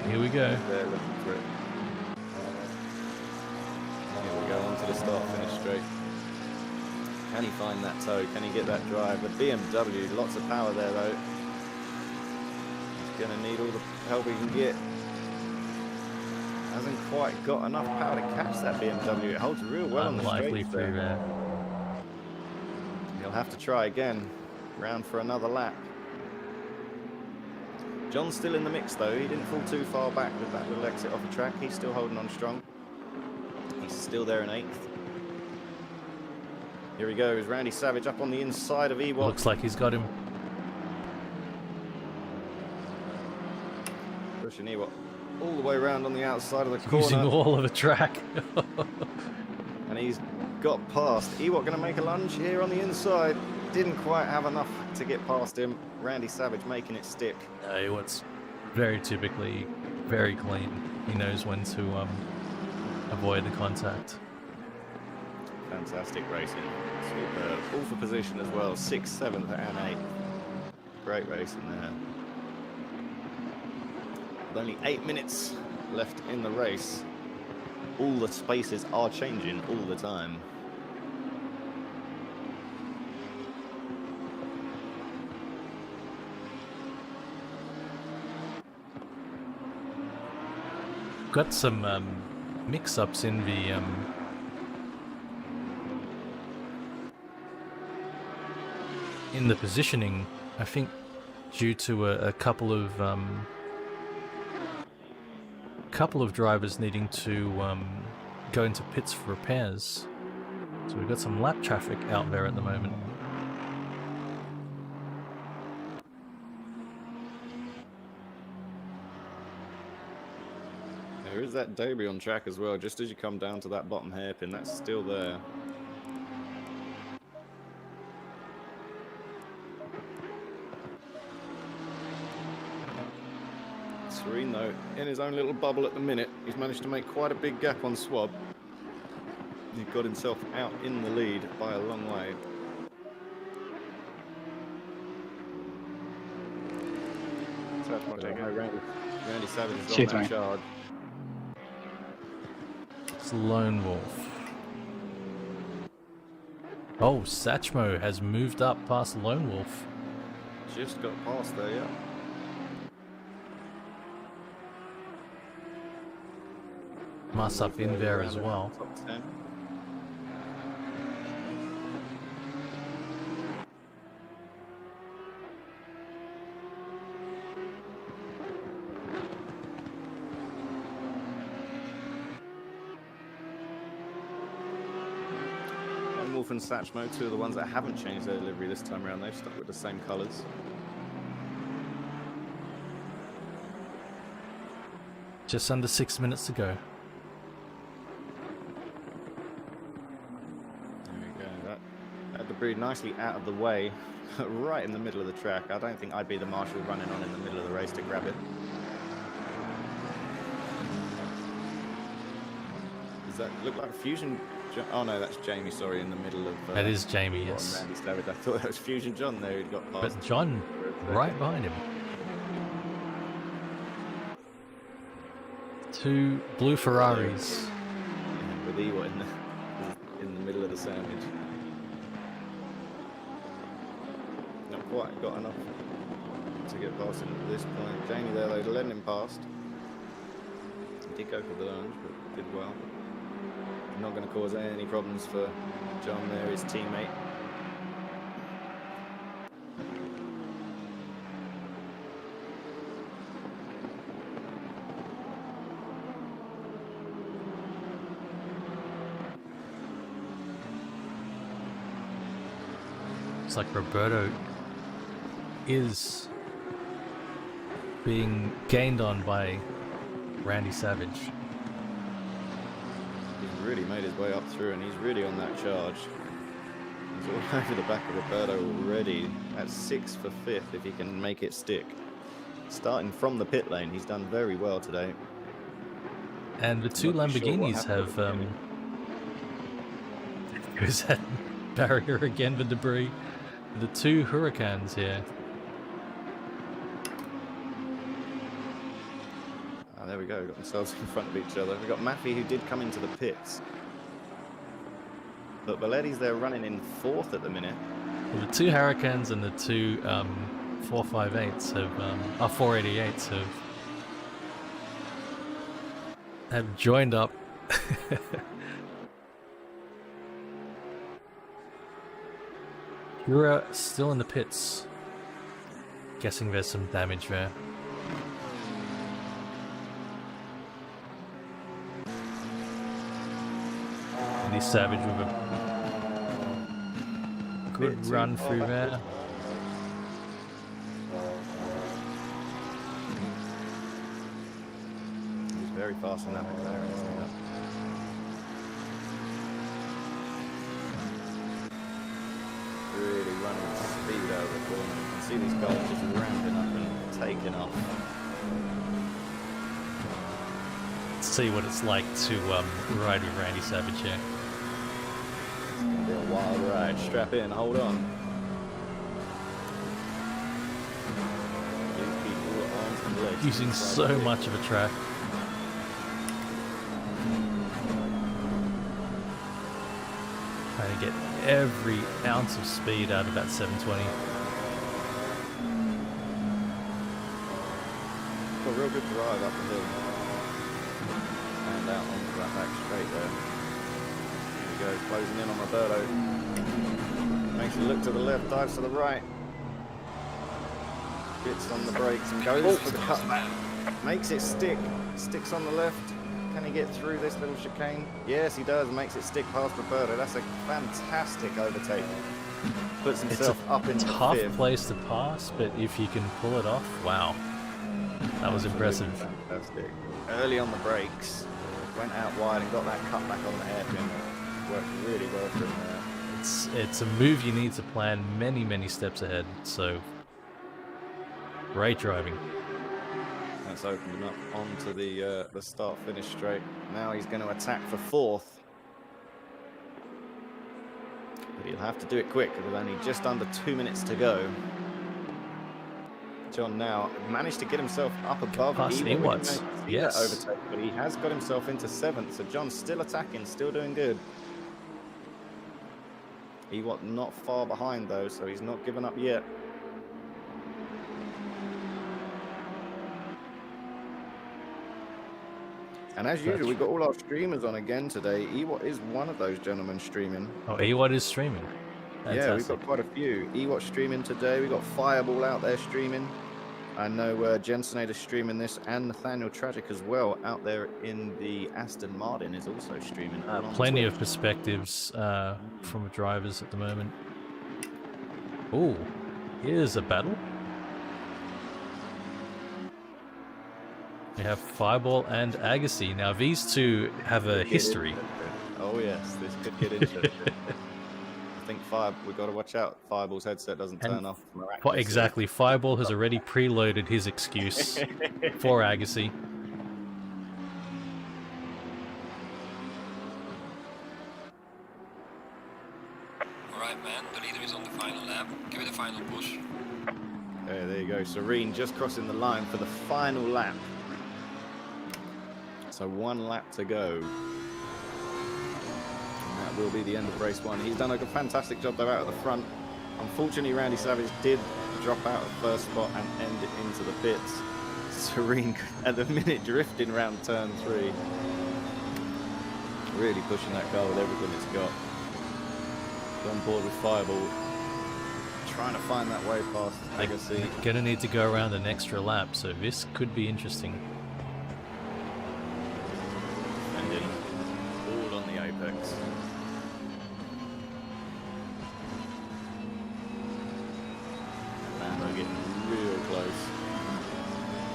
Here we go. There, looking for it. Here we go, onto the start, finish straight. Can he find that toe? Can he get that drive? The BMW, lots of power there though. He's going to need all the help he can get. Hasn't quite got enough power to catch that BMW. It holds real well on the straight there. He'll have to try again. Round for another lap. John's still in the mix though. He didn't fall too far back with that little exit off the track. He's still holding on strong. He's still there in 8th. Here he goes. Randy Savage up on the inside of Ewok. Looks like he's got him. Pushing Ewok all the way around on the outside of the corner. Using all of the track. And he's got past. Ewok going to make a lunge here on the inside. Didn't quite have enough to get past him. Randy Savage making it stick. Ewok's very typically very clean. He knows when to avoid the contact. Fantastic racing. Superb. All for position as well. 6th, 7th and 8th. Great racing there. With only 8 minutes left in the race, all the spaces are changing all the time. Got some mix-ups in the positioning. I think due to a couple of drivers needing to go into pits for repairs. So we've got some lap traffic out there at the moment. There is that debris on track as well, just as you come down to that bottom hairpin, that's still there. Serene though, in his own little bubble at the minute. He's managed to make quite a big gap on Swab. He got himself out in the lead by a long way. Randy Savage is on that charge. It's Lone Wolf. Oh, Satchmo has moved up past Lone Wolf. Just got past there, yeah. Mas up in there as well. Top 10. Wolf and Satchmo, two of the ones that haven't changed their delivery this time around. They've stuck with the same colours. Just under 6 minutes to go. There we go. That debris nicely out of the way, right in the middle of the track. I don't think I'd be the marshal running on in the middle of the race to grab it. Does that look like Fusion? Oh no, that's Jamie, sorry, in the middle of... that is Jamie, yes. Randy Savage. I thought that was Fusion John there who'd got past. But John, right behind him. 2 blue Ferraris. Yeah, with Ewok in the middle of the sandwich. Not quite got enough to get past him at this point. Jamie there though, letting him past. He did go for the lunge, but did well. Not going to cause any problems for John there, his teammate. It's like Roberto is being gained on by Randy Savage. really made his way up through, and he's really on that charge. He's all over the back of Roberto already. That's 6 for 5th if he can make it stick. Starting from the pit lane, he's done very well today. And the two Lamborghinis have goes that barrier again for debris. The two Hurricanes here. Oh, there we go. Got themselves in front of each other. We've got Maffei, who did come into the pits. But Valetti's there running in 4th at the minute. Well, the two Hurricanes and the two 458s have, 488s have joined up. You're still in the pits. Guessing there's some damage there. Andy Savage with a good run through there. He's very fast on that McLaren, isn't he? Really running with speed out of the corner. You can see these cars just ramping up and taking off. Let's see what it's like to ride with Randy Savage here. It's going to be a wild ride. Strap in, hold on. These people are arms and legs. Using so much of a track. Trying to get every ounce of speed out of that 720. Got a real good drive up the hill. And out onto that back straight there. Here we go, closing in on Roberto. Makes it look to the left, dives to the right. Gets on the brakes and goes for the cutback. Makes it stick. Sticks on the left. Can he get through this little chicane? Yes, he does. Makes it stick past Roberto. That's a fantastic overtake. Puts himself up into tough 5th. place to pass, but if you can pull it off, wow. That was impressive. Fantastic. Early on the brakes. Went out wide and got that cutback on the hairpin. Worked really well for him there. It's a move you need to plan many steps ahead, so great driving. That's opened him up onto the start-finish straight. Now he's going to attack for 4th. But he'll have to do it quick with only just under 2 minutes to go. John now managed to get himself up above Ewart. Yes. Overtake, but he has got himself into 7th. So John's still attacking, still doing good. Ewart not far behind though, so he's not given up yet. And as usual, we've got all our streamers on again today. Ewart is one of those gentlemen streaming. Oh, Ewart is streaming. Fantastic. Yeah, we've got quite a few. Ewart streaming today. We've got Fireball out there streaming. I know Jensenator streaming this, and Nathaniel Tragic as well out there in the Aston Martin is also streaming. Plenty of perspectives from drivers at the moment. Oh, here's a battle. We have Fireball and Agassi. Now these two have a history. Oh yes, this could get interesting. I think we've got to watch out. Fireball's headset doesn't turn off. Exactly. Fireball has already preloaded his excuse for Agassi. Alright man, the leader is on the final lap. Give it a final push. There you go. Serene just crossing the line for the final lap. So 1 lap to go. That will be the end of race 1. He's done a fantastic job though out at the front. Unfortunately, Randy Savage did drop out of first spot and end it into the pits. Serene at the minute drifting around turn 3. Really pushing that car with everything it's got. On board with Fireball. Trying to find that way past Agassi. Gonna need to go around an extra lap, so this could be interesting. All on the apex. Lando getting real close.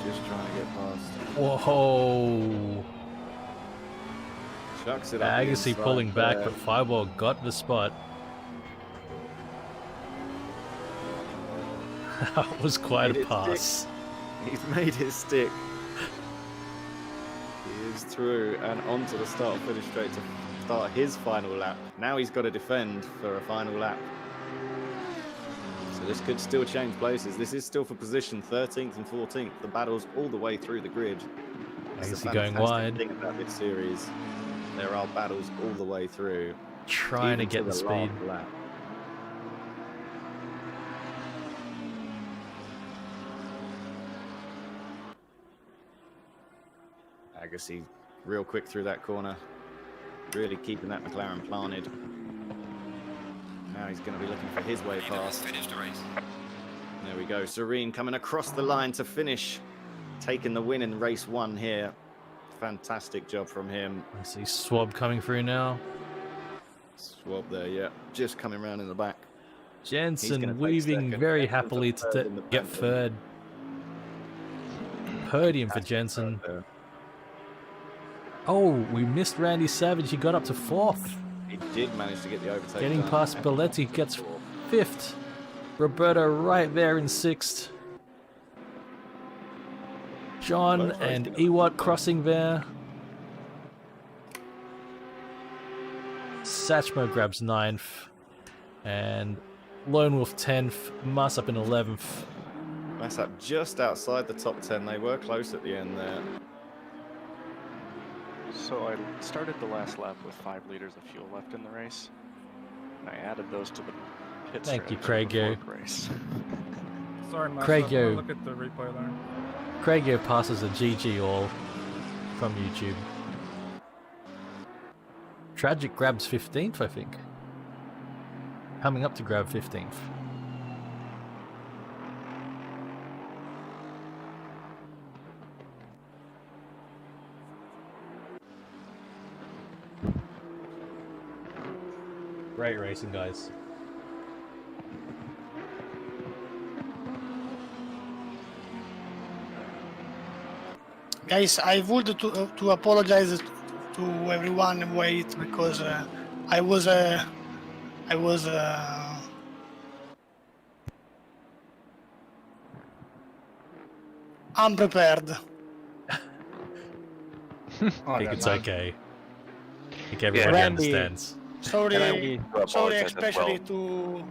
Just trying to get past. Whoa! Chucks it up the Agassi inside pulling back, there. but Fireball got the spot. That was quite a pass. He's made his stick. He is through and onto the start-finish straight to start his final lap. Now he's got to defend for a final lap. So this could still change places. This is still for position 13th and 14th. The battle's all the way through the grid. It's the going fantastic wide. thing about this series. There are battles all the way through. Trying to even get the speed. last lap. Agassi real quick through that corner. Really keeping that McLaren planted. Now he's going to be looking for his way past. There we go. Serene coming across the line to finish. Taking the win in race 1 here. Fantastic job from him. I see Swab coming through now. Swab there, yeah. Just coming around in the back. Jensen weaving very happily to get third. Podium for Jensen. Oh, we missed Randy Savage. He got up to 4th. He did manage to get the overtake. Getting past Belletti, gets 5th. Roberto right there in 6th. John and Ewart crossing there. Satchmo grabs 9th. And Lone Wolf 10th. Massap in 11th. Massap just outside the top 10. They were close at the end there. So I started the last lap with 5 liters of fuel left in the race, and I added those to the pit Thank you, strategy Craig. before the race. Sorry, Master. Craig, yo. Look at the replay there. Craigio passes a GG all from YouTube. Tragic grabs 15th, I think. Coming up to grab 15th. Great racing, guys. Guys, I would to apologize to everyone wait because I was unprepared. I think it's okay. I think everybody Randy, understands. Sorry, especially to.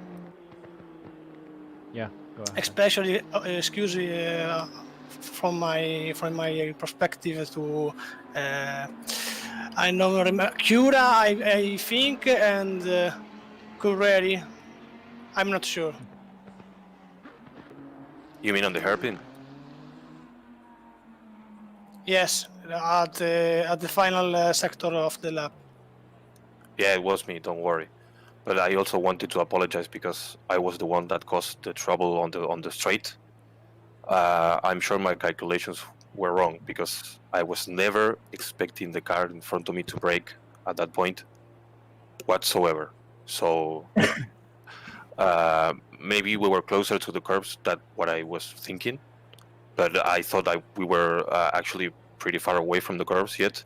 Yeah, go ahead. Especially, excuse me, from my perspective to. I know Cura, I think, and Curreri. I'm not sure. You mean on the hairpin? Yes, at the final sector of the lap. Yeah, it was me. Don't worry. But I also wanted to apologize because I was the one that caused the trouble on the straight. I'm sure my calculations were wrong because I was never expecting the car in front of me to brake at that point whatsoever. So maybe we were closer to the curbs than what I was thinking. But I thought we were actually pretty far away from the curves yet.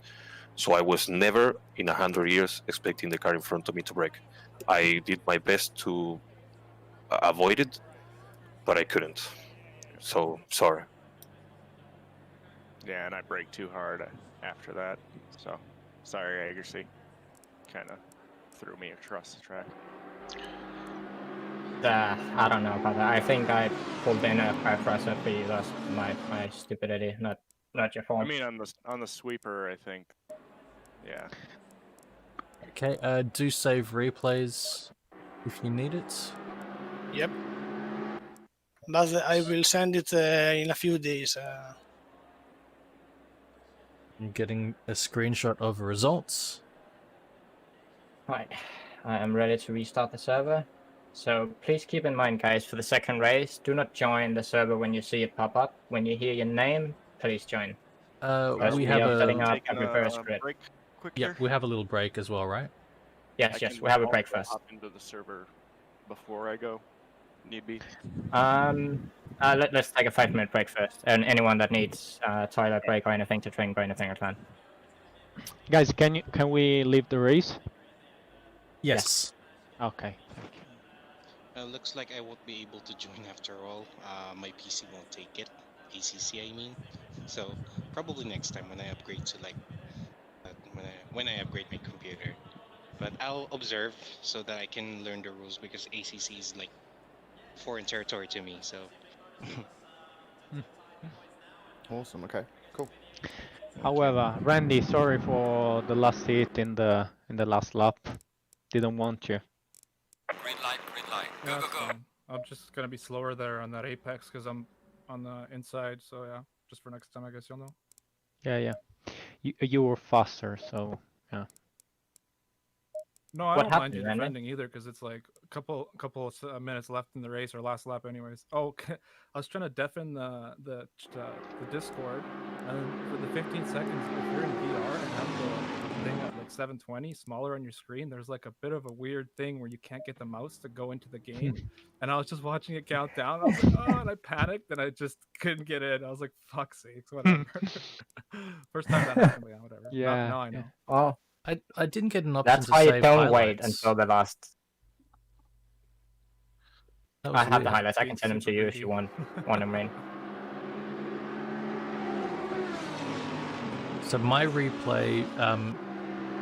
So I was never in 100 years expecting the car in front of me to brake. I did my best to avoid it, but I couldn't. So, sorry. Yeah, and I braked too hard after that. So, sorry, Agassi. Kind of threw me across the track. I don't know about that. I think I pulled in a pressure fee. That's my stupidity, not your fault. I mean, on the sweeper, I think. Yeah. Okay, do save replays if you need it. Yep. But I will send it in a few days. I'm getting a screenshot of the results. Right, I am ready to restart the server. So please keep in mind, guys, for the second race, do not join the server when you see it pop up. When you hear your name, please join. We have are setting a up a reverse grid. Break quick Yeah, here? we have a little break as well, right? Yes, we have a break first. Hop into the server before I go. Need be. Let's take a 5-minute break first. And anyone that needs toilet break or anything to drink or anything, I can. Guys, can we leave the race? Yes. Okay. Looks like I won't be able to join after all. My PC won't take it. ACC, I mean. So probably next time when I upgrade to like when I upgrade my computer. But I'll observe so that I can learn the rules because ACC is like foreign territory to me. So. Awesome. Okay. Cool. However, Randy, sorry for the last hit in the last lap. Didn't want you. Green light, green light. Go, Yeah, go, that's go. fine. I'm just gonna be slower there on that apex because I'm on the inside. So yeah, just for next time, I guess you'll know. Yeah. You were faster, so yeah. No, I What don't mind happened, you Randy? defending either because it's like a couple of minutes left in the race or last lap, anyways. Oh, I was trying to deafen the Discord, and then for the 15 seconds, if you're in VR and have the thing at like 720 smaller on your screen, there's like a bit of a weird thing where you can't get the mouse to go into the game. And I was just watching it count down. I was like, oh, and I panicked and I just couldn't get in. I was like, fuck sakes, whatever. First time that happened, yeah, whatever. Yeah. Now I know. Oh. I didn't get an option That's to why you save don't highlights. wait until the last. That was I have the weird. highlights. I can send them to you if you want them, Rain. So my replay,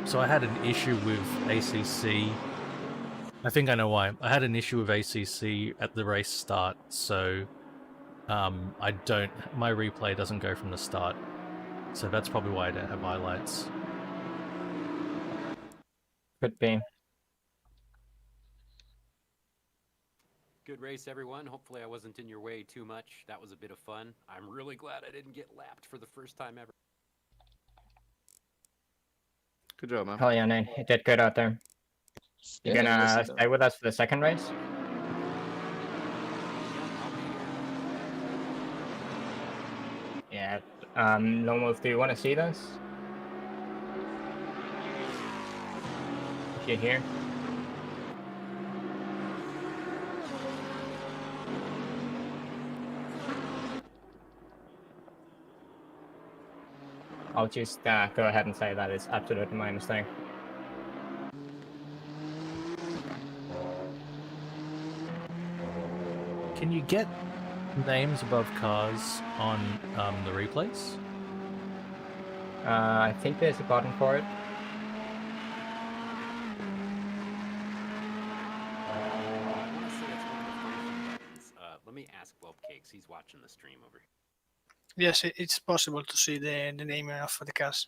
so I had an issue with ACC. I think I know why. I had an issue with ACC at the race start, so my replay doesn't go from the start. So that's probably why I don't have highlights. Could be. Good race, everyone. Hopefully I wasn't in your way too much. That was a bit of fun. I'm really glad I didn't get lapped for the first time ever. Good job, man. Hell yeah, Nate. You did good out there. You Yeah, gonna listen, stay with us for the second race? Yeah. Lone, do you want to see this? If you're here. I'll just go ahead and say that it's absolutely my mistake. Can you get names above cars on the replays? I think there's a button for it. Let me ask Cakes. He's watching the stream over here. Yes, it's possible to see the name of the cars.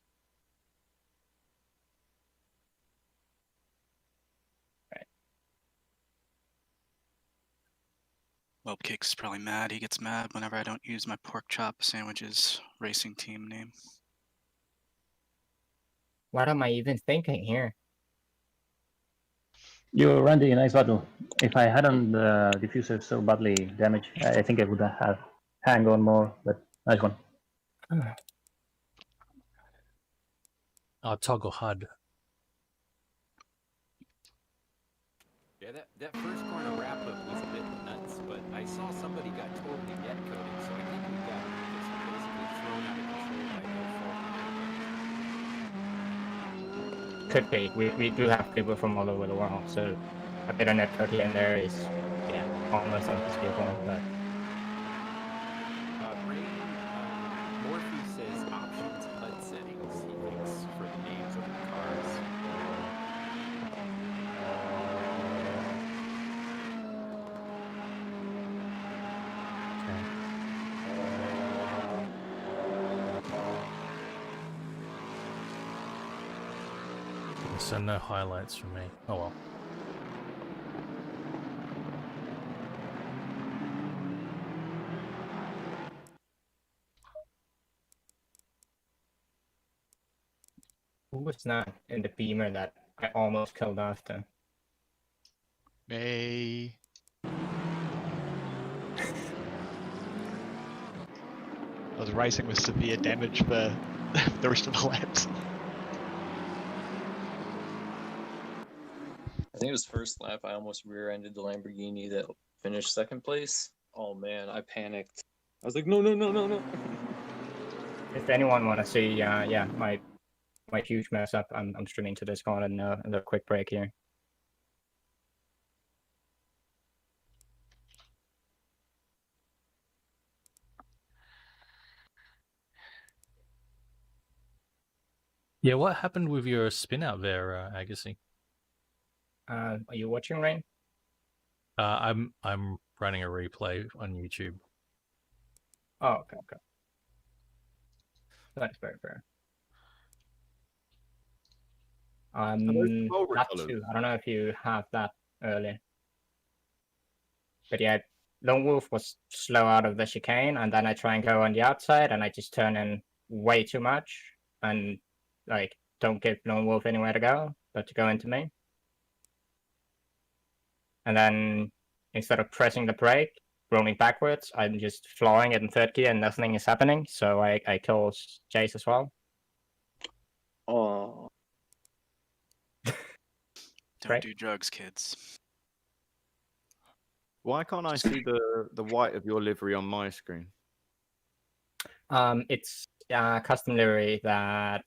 Webcake's is probably mad. He gets mad whenever I don't use my pork chop sandwiches racing team name. What am I even thinking here? You, Randy, nice battle. If I hadn't the diffuser so badly damaged, I think I would have hang on more, but nice one. Toggle HUD. Yeah, that first corner wrap-up was a bit nuts, but I saw somebody got totally net-coded, so I think we got just basically thrown out of control by no fault. Could be. We do have people from all over the world, so a bit of network in there is, yeah, almost undisputable. But Morphe says options HUD settings, he thinks, for the names of the cars. So no highlights from me. Oh well. who was that in the beamer that I almost killed after? Me. I was racing with severe damage for the rest of the laps. I think it was first lap. I almost rear-ended the Lamborghini that finished second place. Oh man, I panicked. I was like, no. If anyone want to see, yeah, my my huge mess up, I'm streaming to Discord in a quick break here. Yeah, what happened with your spin out there, Agassi? Are you watching, Rain? I'm running a replay on YouTube. Oh, okay. That's very fair. Lap 2. I don't know if you have that early. But yeah, Lone Wolf was slow out of the chicane, and then I try and go on the outside, and I just turn in way too much, and like don't give Lone Wolf anywhere to go, but to go into me. And then instead of pressing the brake, rolling backwards, I'm just flooring it in third gear and nothing is happening. So I kill Jace as well. Oh. Don't do drugs, kids. Why can't I see the white of your livery on my screen? It's a custom livery that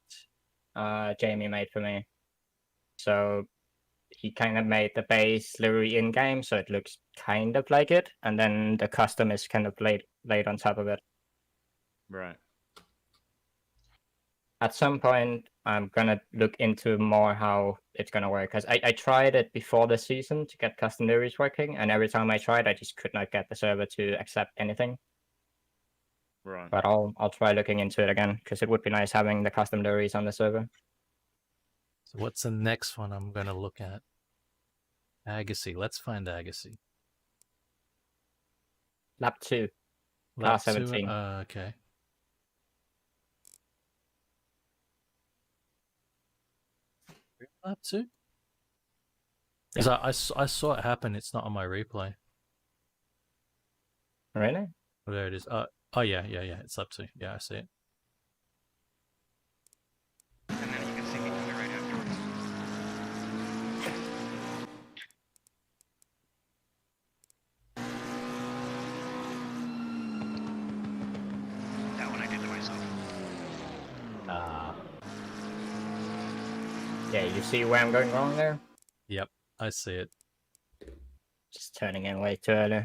Jamie made for me. So he kind of made the base livery in game, so it looks kind of like it, and then the custom is kind of laid on top of it. Right. At some point, I'm gonna look into more how it's gonna work, because I tried it before the season to get custom liveries working, and every time I tried, I just could not get the server to accept anything. Right. But I'll try looking into it again, because it would be nice having the custom liveries on the server. So what's the next one I'm going to look at? Agassi. Let's find Agassi. Lap 2. Lap Car 17. 2? Okay. Lap 2? Because I saw it happen. It's not on my replay. Really? Oh, there it is. Oh yeah. It's lap 2. Yeah, I see it. And then you can see me coming right afterwards. That one I did to myself. Yeah, you see where I'm going wrong there? Yep, I see it. Just turning in way too early.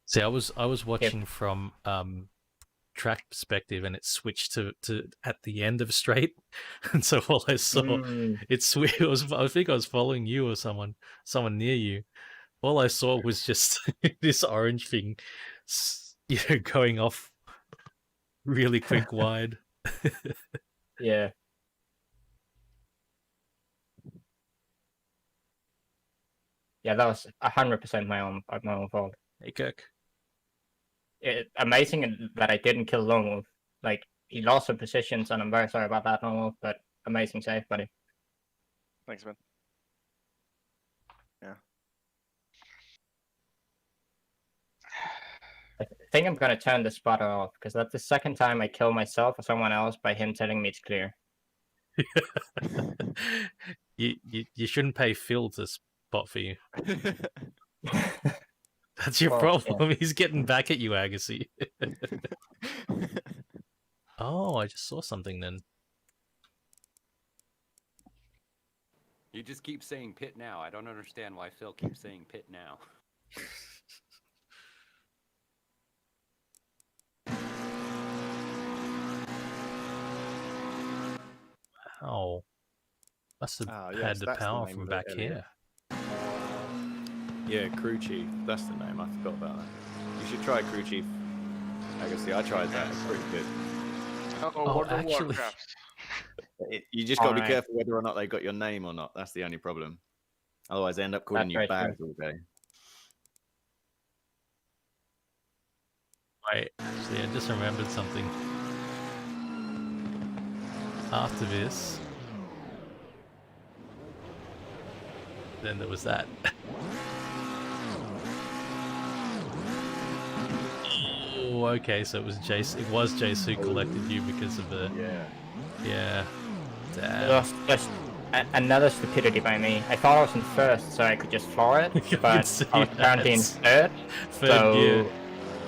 See, I was watching from track perspective, and it switched to at the end of straight, and so all I saw it was I think I was following you or someone near you. All I saw was just this orange thing, going off really quick wide. Yeah. Yeah, that was 100% my own fault. Hey, Kirk. Amazing that I didn't kill Lone Wolf. Like, he lost some positions, and I'm very sorry about that, Lone Wolf, but amazing save, buddy. Thanks, man. Yeah. I think I'm gonna turn the spotter off, because that's the second time I kill myself or someone else by him telling me it's clear. You shouldn't pay Phil to spot for you. That's your problem. Yeah. He's getting back at you, Agassi. Oh, I just saw something then. You just keep saying pit now. I don't understand why Phil keeps saying pit now. Oh. Must have had the power from back here. Yeah, crew chief. That's the name. I forgot about that. You should try crew chief. Agassi, I tried that. It's pretty good. Actually, you just got to be careful whether or not they got your name or not. That's the only problem. Otherwise, they end up calling you Bags all day. Wait, actually, I just remembered something. After this, then there was that. Oh, okay, so it was Jace. It was Jace who collected you because of the. Yeah. Yeah. Ugh, just another stupidity by me. I thought I was in first, so I could just floor it, but I was apparently in third. Third gear.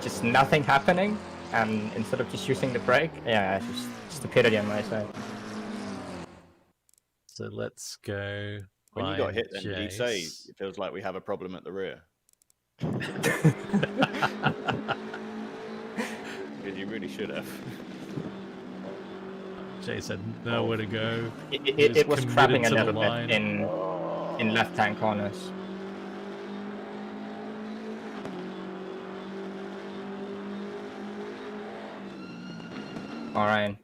Just nothing happening, and instead of just using the brake, yeah, it's just stupidity on my side. So let's go. When you got hit, then did he say Jace. it feels like we have a problem at the rear? Because you really should have. Jace had nowhere to go. It was trapping a committed to little the bit line. in left-hand corners. Alright.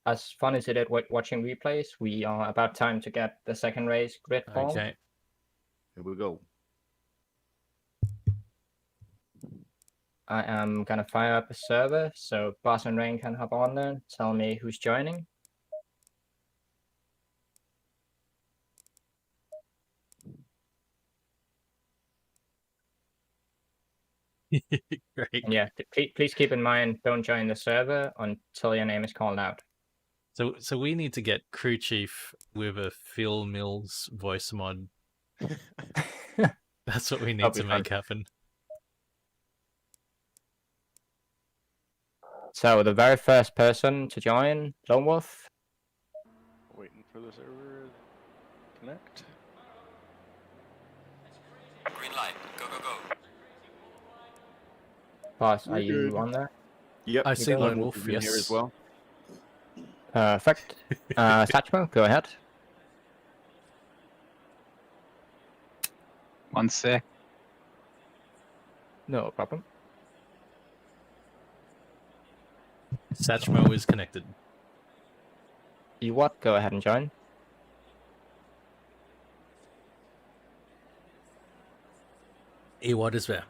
As fun as it is watching replays, we are about time to get the second race grid formed. Okay. Here we go. I am gonna fire up a server so Boss and Rain can hop on there, tell me who's joining. Great. And yeah, please keep in mind, don't join the server until your name is called out. So we need to get crew chief with a Phil Mills voice mod. That's what we need to make happen. So the very first person to join, Lone Wolf. Waiting for the server to connect. Green light. Go, go, go. Boss, are you on there? Yep. I see Lone Wolf, in yes. here as well. Perfect. Satchmo, go ahead. 1 sec. No problem. Satchmo is connected. You what? Go ahead and join. What is there?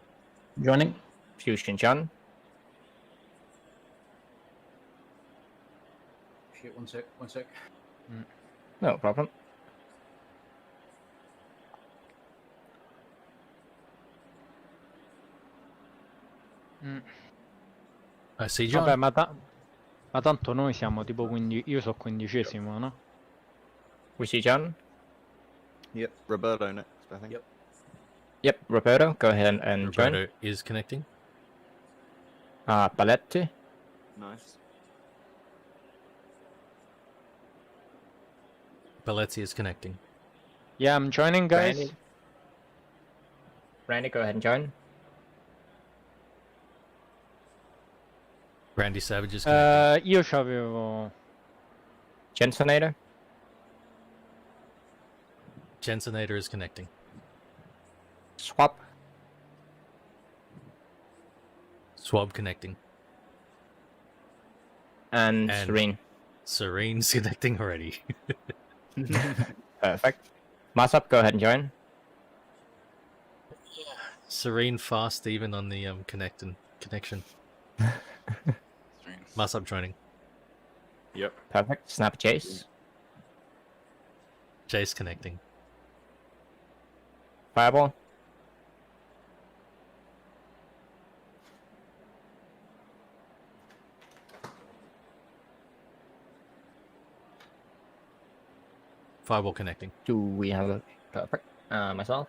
Joining. Fusion John. Shit, one sec. No problem. I see John. Vabbè, ma tanto noi siamo tipo io so 15esimo, no? We see John. Yep. Roberto next, I think. Yep, Roberto, go ahead and join. Roberto is connecting. Paletti. Nice. Belletti is connecting. Yeah, I'm joining, guys. Randy, go ahead and join. Randy Savage is connecting. Io c'avevo... Jensenator. Jensenator is connecting. Swap. Swab connecting. And Serene. Serene's connecting already. Perfect. Masop, go ahead and join. Serene fast even on the connection. Masop joining. Yep. Perfect. Snap Chase. Jace connecting. Fireball. Fireball connecting. Do we have a perfect? Myself.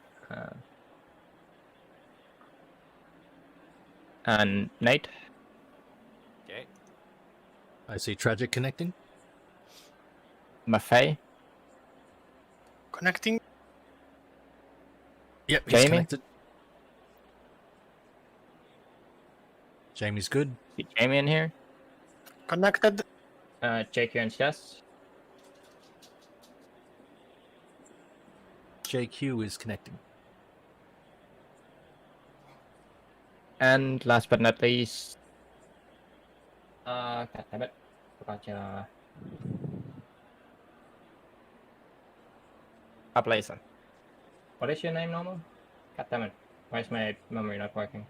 And Nate. Okay. I see Tragic connecting. Connecting. Yep, he's Jamie? connected. Jamie's good. See Jamie in here. Connected. JQ and Chess. JQ is connecting. And last but not least, God damn it, forgot Ablazer. What is your name, normal? God damn it, why is my memory not working?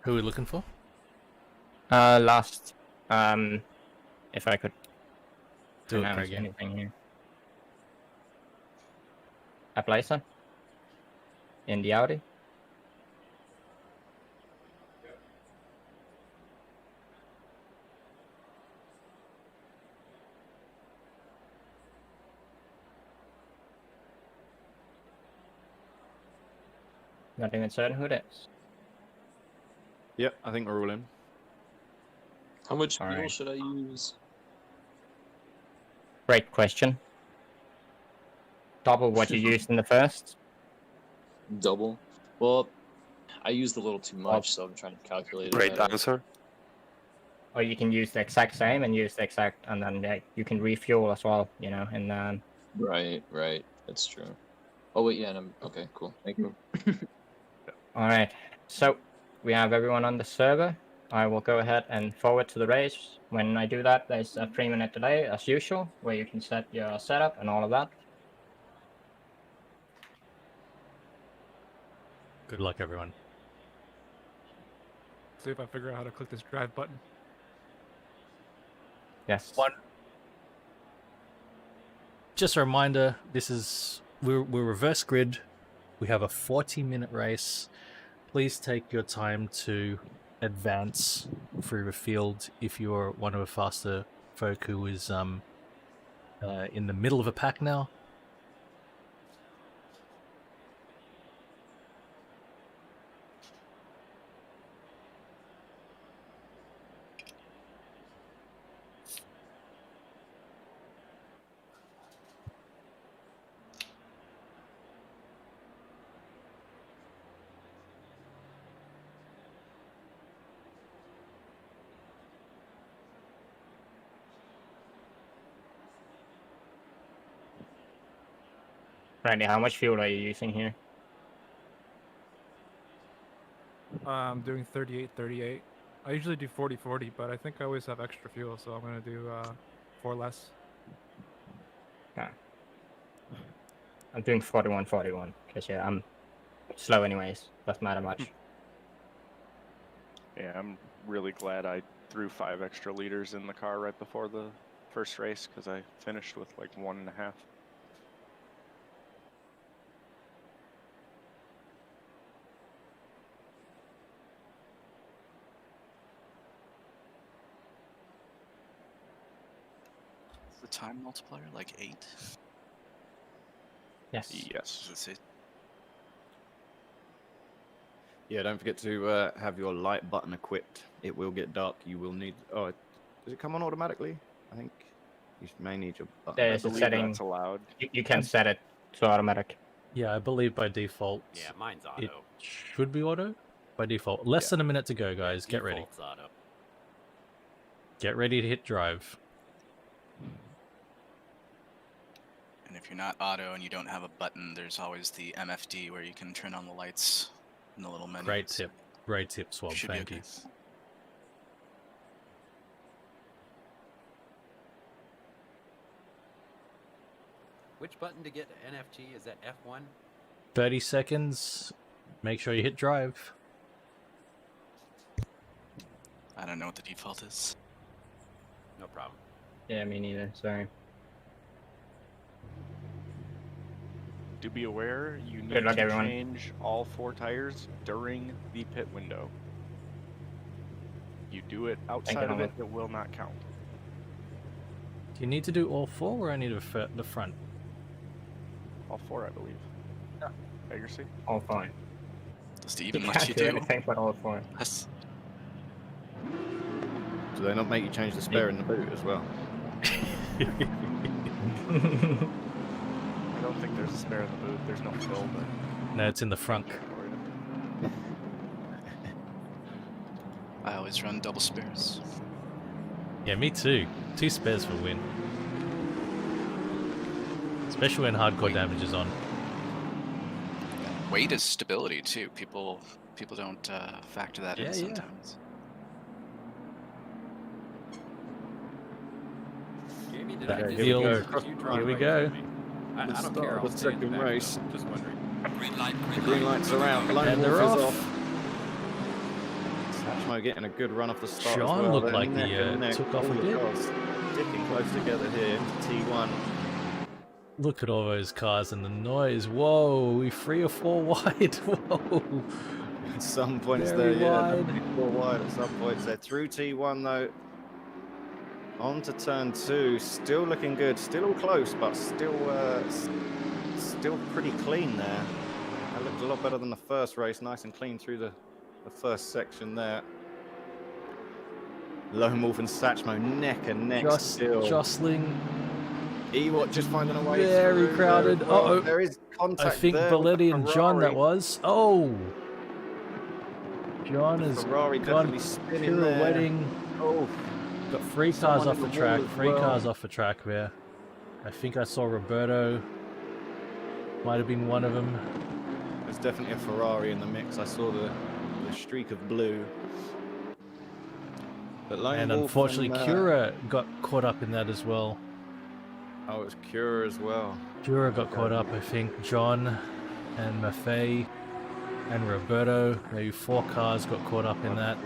Who are we looking for? Last, if I could Do it, pronounce Craig. anything here. Ablazer. In the Audi. Not even certain who it is. Yep, I think we're all in. How much All fuel right. should I use? Great question. Double what you used in the first. Double? Well, I used a little too much, so I'm trying to calculate it. Great better. answer. Or you can use the exact same and use the exact, and then you can refuel as well, you know, and Right, right. That's true. Oh wait, yeah, and I'm okay. Cool. Thank you. all right. So we have everyone on the server. I will go ahead and forward to the race. When I do that, there's a 3-minute delay as usual, where you can set your setup and all of that. Good luck, everyone. See if I figure out how to click this drive button. Yes. Just a reminder, we're reverse grid. We have a 40-minute race. Please take your time to advance through the field if you're one of the faster folk who is in the middle of a pack now. Randy, how much fuel are you using here? I'm doing 38. I usually do 40, but I think I always have extra fuel, so I'm gonna do 4 less. Yeah. I'm doing 41, because yeah, I'm slow anyways. Doesn't matter much. Yeah, I'm really glad I threw 5 extra liters in the car right before the first race because I finished with like 1.5. The time multiplier like 8. Yes. Yes. That's it. Yeah, don't forget to have your light button equipped. It will get dark. You will need. Oh, does it come on automatically? I think you may need your button. There's a setting. That's allowed. You can set it to automatic. Yeah, I believe by default. Yeah, mine's auto. It should be auto by default. Less than a minute to go, guys. Get ready. Default's auto. Get ready to hit drive. And if you're not auto and you don't have a button, there's always the MFD where you can turn on the lights in the little menu. Great tip. Great tip, Swab. Should be Thank you. okay. Which button to get NFG? Is that F1? 30 seconds. Make sure you hit drive. I don't know what the default is. No problem. Yeah, me neither. Sorry. Do be aware, you need Good luck, to everyone. change all 4 tires during the pit window. You do it outside of it, it will not count. Do you need to do all 4 or only the front? All 4, I believe. Yeah. Legacy? All 4. Does it even You let can't you do do? anything but all 4. That's... Do they not make you change the spare in the boot as well? I don't think there's a spare in the boot. There's no fill, but... No, it's in the front. I always run double spares. Yeah, me too. 2 spares for win. Especially when hardcore damage is on. Weight is stability too. People don't factor that Yeah, in yeah. sometimes. Jamie, did That I just deal- hear Here you drive we away go. from me? I The don't start care. of I'll the stay in the second background. race. Just wondering. Green light, The green lights are out. Lone And Wolf they're is off. off. Satchmo getting a good run off the start Sean as well. looked They're like neck he, and neck. took off a All the bit. cars sticking close together here to T1. Look at all those cars and the noise. Whoa, we 3 or 4 wide. Whoa. At some points Very there, yeah, wide. definitely 4 wide at some points there. Through T1 though. On to turn 2. Still looking good. Still all close, but still pretty clean there. That looked a lot better than the first race. Nice and clean through the first section there. Lone Wolf and Satchmo neck and neck still. Jostling. Ewart just finding a way Very through crowded. there as well. Uh-oh. There is contact I think there with Belletti the and John that Ferrari. was. Oh! John The has Ferrari gone definitely spinning there. pirouetting. Oh, Got 3 cars Someone off in the the track. wall as 3 well. cars off the track there. I think I saw Roberto. Might have been one of them. there's definitely a Ferrari in the mix. I saw the streak of blue. But Lone And Wolf unfortunately, and, Cura got caught up in that as well. Oh, it was Cura as well. Cura got caught up, I think. John and Maffei and Roberto. Maybe 4 cars got caught up in that.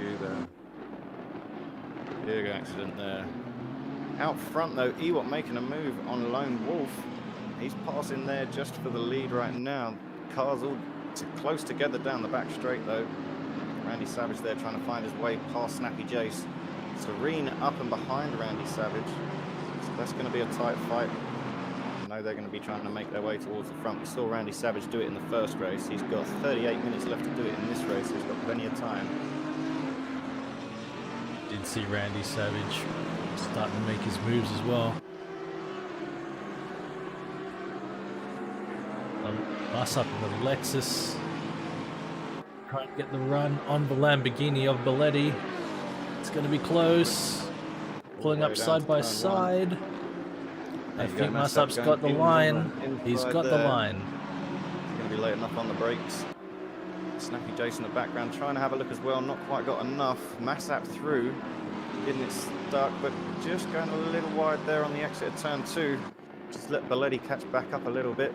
Big accident there. Out front though, Ewart making a move on Lone Wolf. He's passing there just for the lead right now. Cars all close together down the back straight though. Randy Savage there trying to find his way past Snappy Jace. Serene up and behind Randy Savage. So that's going to be a tight fight. I know they're going to be trying to make their way towards the front. We saw Randy Savage do it in the first race. He's got 38 minutes left to do it in this race. So he's got plenty of time. Did see Randy Savage starting to make his moves as well. Bus up in the Lexus. Trying to get the run on the Lamborghini of Belletti. It's going to be close. Pulling up side by side. I think Massup's got the line. He's got the line. He's going to be late enough on the brakes. Snappy Jace in the background trying to have a look as well. Not quite got enough. Massap through. Getting it stuck, but just going a little wide there on the exit of turn 2. Just let Belletti catch back up a little bit.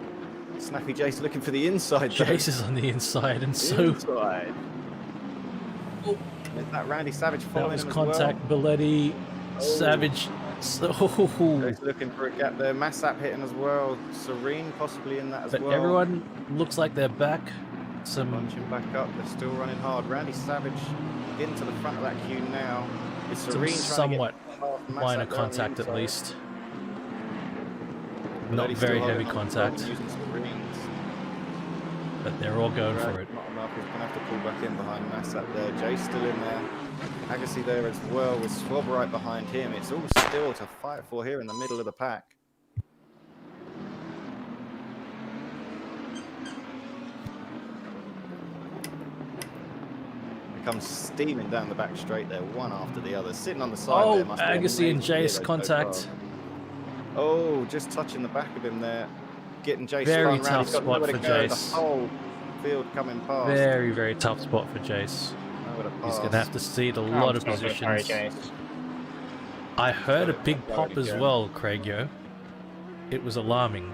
Snappy Jace looking for the inside. Jace is on the inside, and so inside. Oh. Is that Randy Savage following that was him as contact. well? Belletti, Savage. He's looking for a gap there. Massap hitting as well. Serene possibly in that as But well. everyone looks like they're back. Some Bunching back up. They're still running hard. Randy Savage into the front of that queue now. Is Serene somewhat trying to get minor Massap there on the contact at inside. least. Belletti's Not still very holding heavy on to the front contact, using Serene's. but they're all going for it. Not enough. He's going to have to pull back in behind Massap there. Jay's still in there. Agassi there as well with Swab right behind him. It's all still to fight for here in the middle of the pack. He comes steaming down the back straight there, one after the other. Sitting on the side Oh, there. Must be an Agassi and amazing Jace hero contact. so far. Oh, just touching the back of him there. Getting Jace Very spun round. tough He's got spot nowhere to for go. The Jace. whole field coming past. Very, very tough spot for Jace. Nowhere to He's going to pass. have to cede a lot of positions. I heard a big pop as well, Craigio. It was alarming.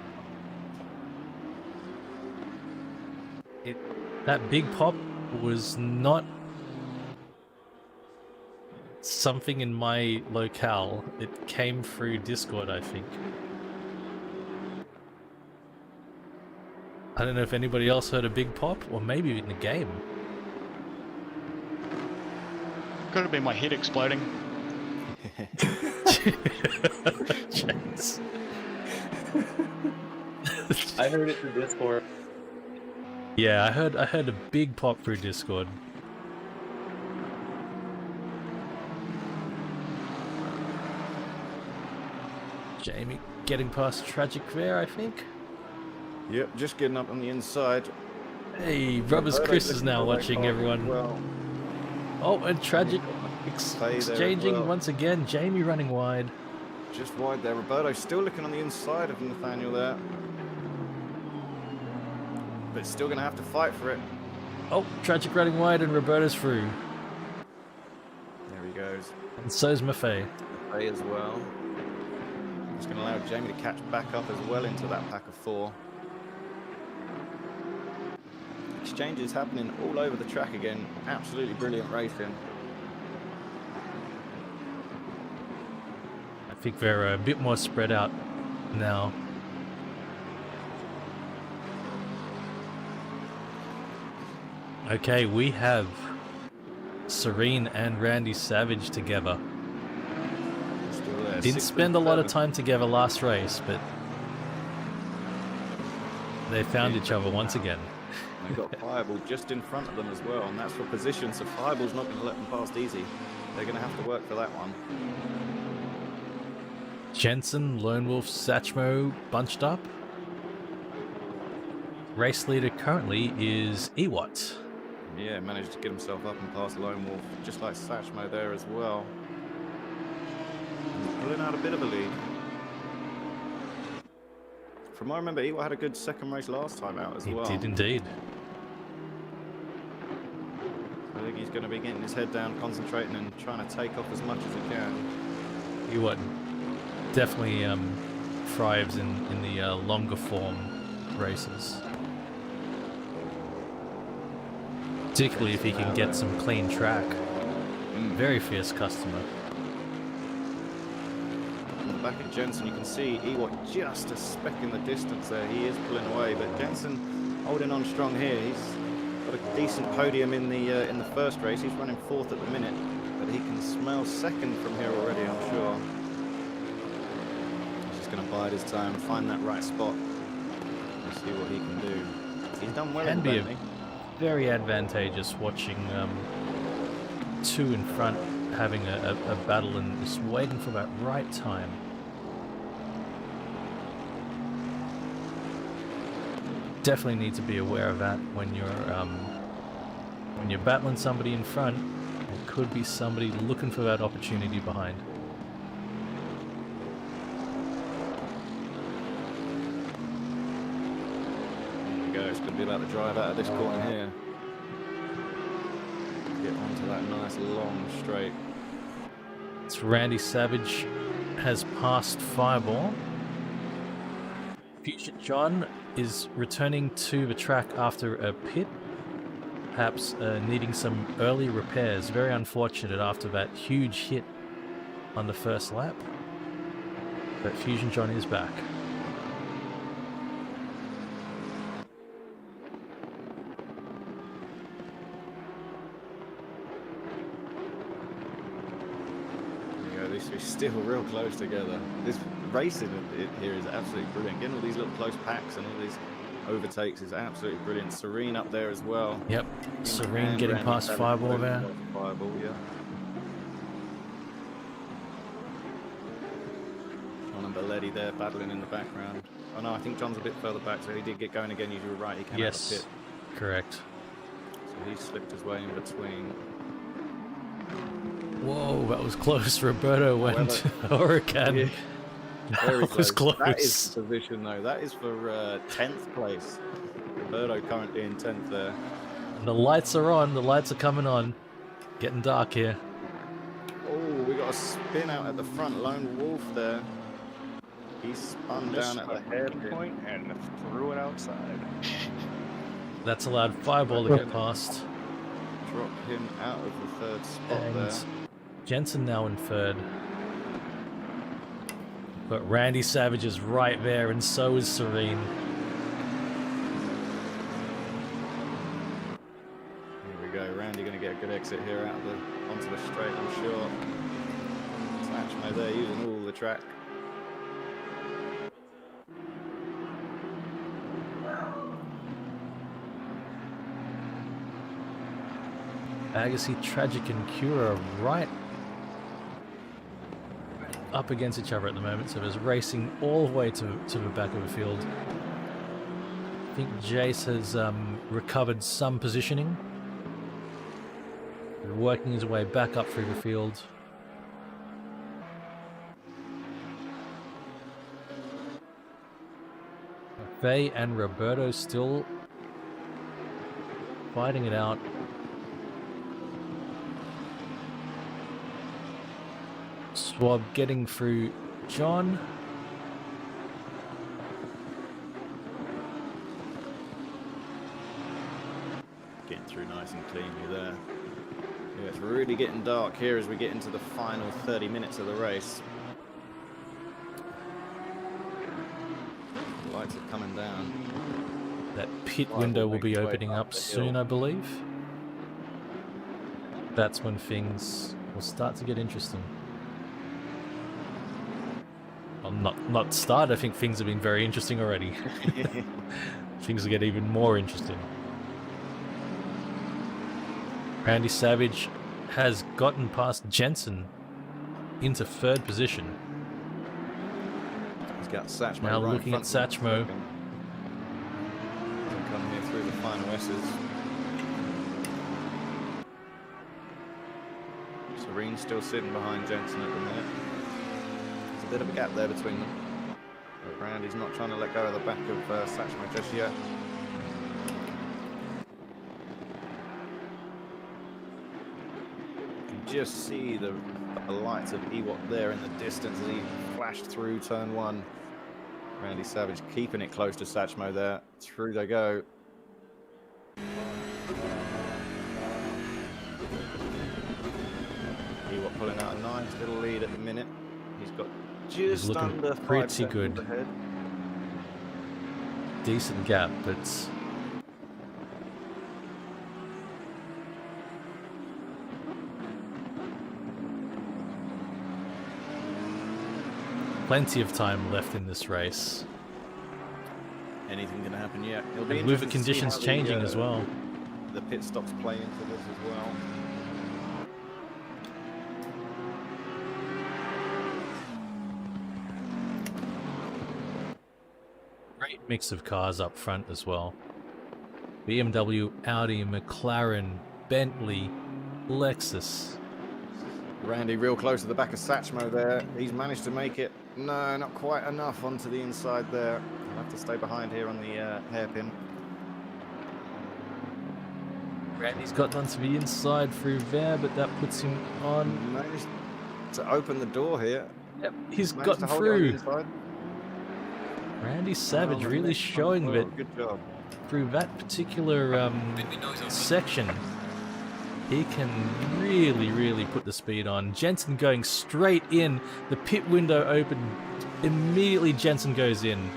That big pop was not something in my locale. It came through Discord, I think. I don't know if anybody else heard a big pop, or maybe in the game. Could have been my head exploding. Jeez. I heard it through Discord. Yeah, I heard a big pop through Discord. Jamie getting past Tragic there, I think. Yep, just getting up on the inside. Hey, Brothers Chris is now watching everyone. Well, Oh, and Tragic there as exchanging well. once again. Jamie running wide. Just wide there. Roberto still looking on the inside of Nathaniel there. But still going to have to fight for it. Oh, Tragic running wide and Roberto's through. There he goes. And so's Maffei. Maffei as well. It's going to allow Jamie to catch back up as well into that pack of 4. Exchanges happening all over the track again. Absolutely brilliant racing. I think they're a bit more spread out now. Okay, we have Serene and Randy Savage together. Still there. Didn't 6th spend a and lot of 7th. time together last race, but they found each other once again. They've got Fireball just in front of them as well, and that's for position, so Fireball's not going to let them past easy. They're going to have to work for that one. Jensen, Lone Wolf, Satchmo bunched up. Race leader currently is Ewat. Yeah, managed to get himself up and past Lone Wolf, just like Satchmo there as well. He's pulling out a bit of a lead. From what I remember, Ewat had a good second race last time out as well. He did indeed. I think he's going to be getting his head down, concentrating and trying to take off as much as he can. Ewat definitely thrives in the longer form races. Particularly if he can get some clean track. Very fierce customer. Back at Jensen, you can see Ewat just a speck in the distance there. He is pulling away, but Jensen holding on strong here. He's got a decent podium in the first race. He's running 4th at the minute, but he can smell 2nd from here already, I'm sure. He's just going to bide his time, find that right spot, and see what he can do. He's done well in the Bentley. Very advantageous watching 2 in front having a battle and just waiting for that right time. Definitely need to be aware of that when you're battling somebody in front. There could be somebody looking for that opportunity behind. There we go. It's going to be about to drive out of this corner here. Get onto that nice long straight. It's Randy Savage has passed Fireball. Future John is returning to the track after a pit, perhaps needing some early repairs. Very unfortunate after that huge hit on the first lap. But Fusion John is back. They're still real close together. This racing here is absolutely brilliant. Getting all these little close packs and all these overtakes is absolutely brilliant. Serene up there as well. Yep, Serene getting past Fireball there. Fireball, yeah. John and Belletti there battling in the background. Oh no, I think John's a bit further back, so he did get going again. You were right, he came out of the pit. Correct. So he slipped his way in between. Whoa, that was close. Roberto went Hurricane. Yeah. Very That was close. That is the position though. That is for 10th place. Roberto currently in 10th there. And the lights are on. The lights are coming on. Getting dark here. Oh, we got a spin out at the front. Lone Wolf there. He spun down at the hairpin and threw it outside. That's allowed Fireball to get past. Drop him out of the 3rd spot And there. Jensen now in 3rd. But Randy Savage is right there, and so is Serene. Here we go. Randy going to get a good exit here out of onto the straight, I'm sure. Satchmo there using all the track. Agassi, Tragic, and Cura right up against each other at the moment, so there's racing all the way to the back of the field. I think Jace has recovered some positioning. Working his way back up through the field. Faye and Roberto still fighting it out. Swab getting through John. Getting through nice and cleanly there. Yeah, it's really getting dark here as we get into the final 30 minutes of the race. The lights are coming down. That pit window will be opening up soon, I believe. That's when things will start to get interesting. Well, not start. I think things have been very interesting already. Things will get even more interesting. Randy Savage has gotten past Jensen into third position. He's got Satchmo Now right looking in at front of him. Satchmo. Come here through the final S's. Serene's still sitting behind Jensen at the minute. There's a bit of a gap there between them. But Randy's not trying to let go of the back of Satchmo just yet. Just see the lights of Ewok there in the distance as he flashed through turn 1. Randy Savage keeping it close to Satchmo there. Through they go. Ewok pulling out a nice little lead at the minute. He's got just looking under 5 pretty seconds good. ahead. Decent gap, but plenty of time left in this race. Anything can happen yet. It'll be And with the interesting to see conditions how changing as well. The pit stops play into this as well. Great mix of cars up front as well. BMW, Audi, McLaren, Bentley, Lexus. Randy real close to the back of Satchmo there. He's managed to make it. No, not quite enough onto the inside there. He'll have to stay behind here on the hairpin. Randy's got onto the inside through there, but that puts him on. Managed to open the door here. Yep, he's Managed gotten to hold it on the through. inside. Randy Savage Well, really next time showing as that well. Good job. through that particular section, he can really put the speed on. Jensen going straight in. The pit window open. Immediately Jensen goes in.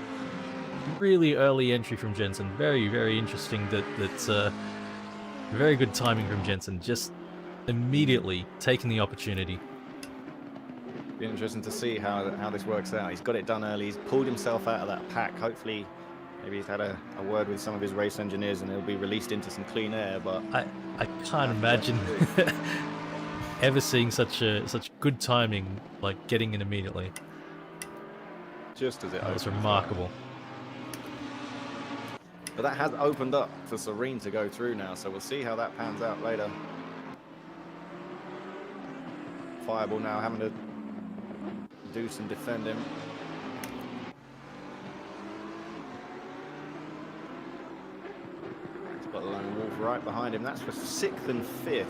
Really early entry from Jensen. Very interesting. That's very good timing from Jensen. Just immediately taking the opportunity. Be interesting to see how this works out. He's got it done early. He's pulled himself out of that pack. Hopefully, maybe he's had a word with some of his race engineers and he'll be released into some clean air. But I can't imagine ever seeing such good timing, like getting in immediately. Just as it That was opens. remarkable. But that has opened up for Serene to go through now, so we'll see how that pans out later. Fireball now having to do some defending. He's got Lone Wolf right behind him. That's for 6th and 5th.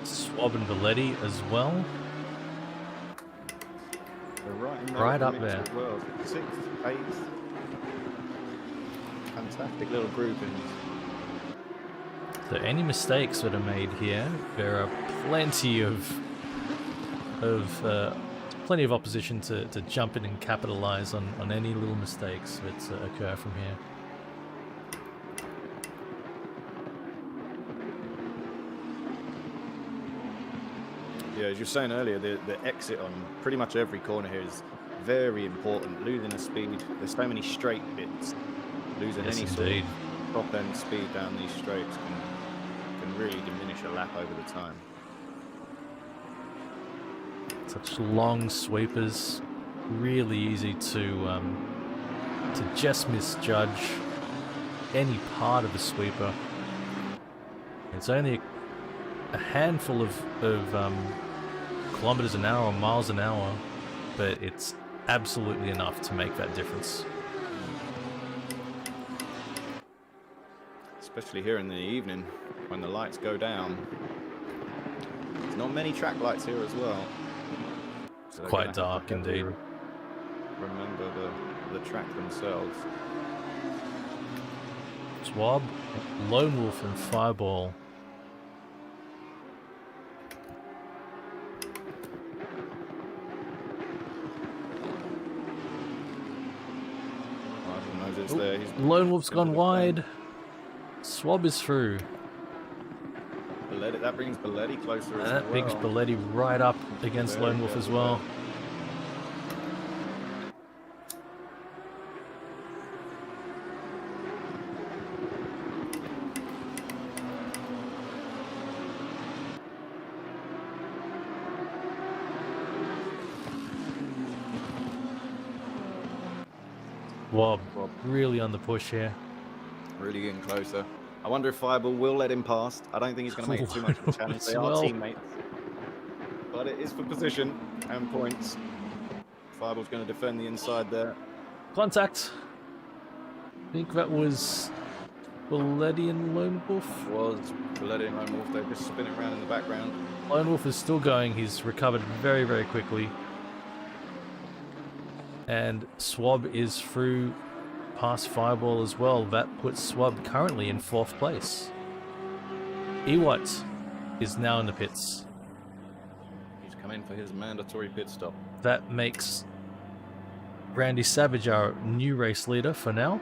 Swab and Valetti as well. They're right in there Right in the up mix there. as well. 6th, 8th. Fantastic little groupings. So any mistakes that are made here, there are plenty of opposition to jump in and capitalize on any little mistakes that occur from here. Yeah, as you were saying earlier, the exit on pretty much every corner here is very important. Losing the speed, there's so many straight bits. Losing Yes, any sort indeed. of top end speed down these straights can really diminish a lap over the time. Such long sweepers, really easy to just misjudge any part of a sweeper. It's only a handful of kilometers an hour or miles an hour, but it's absolutely enough to make that difference. Especially here in the evening when the lights go down. There's not many track lights here as well. So they're Quite gonna have to dark heavily indeed. Remember the track themselves. Swab, Lone Wolf, and Fireball. Knows it's there. He's Lone Wolf's gone wide. Swab is through. Belletti, that brings Belletti closer And as that well. brings Belletti right up against Very Lone Wolf good as well. there. Swab really on the push here. Really getting closer. I wonder if Fireball will let him past. I don't think he's going to make it too much of a challenge. They are Well. teammates. But it is for position and points. Fireball's going to defend the inside there. Contact. I think that was Belletti and Lone Wolf. Was Belletti and Lone Wolf. They're just spinning around in the background. Lone Wolf is still going. He's recovered very, very quickly. And Swab is through past Fireball as well. That puts Swab currently in 4th place. Ewat is now in the pits. He's come in for his mandatory pit stop. That makes Randy Savage our new race leader for now.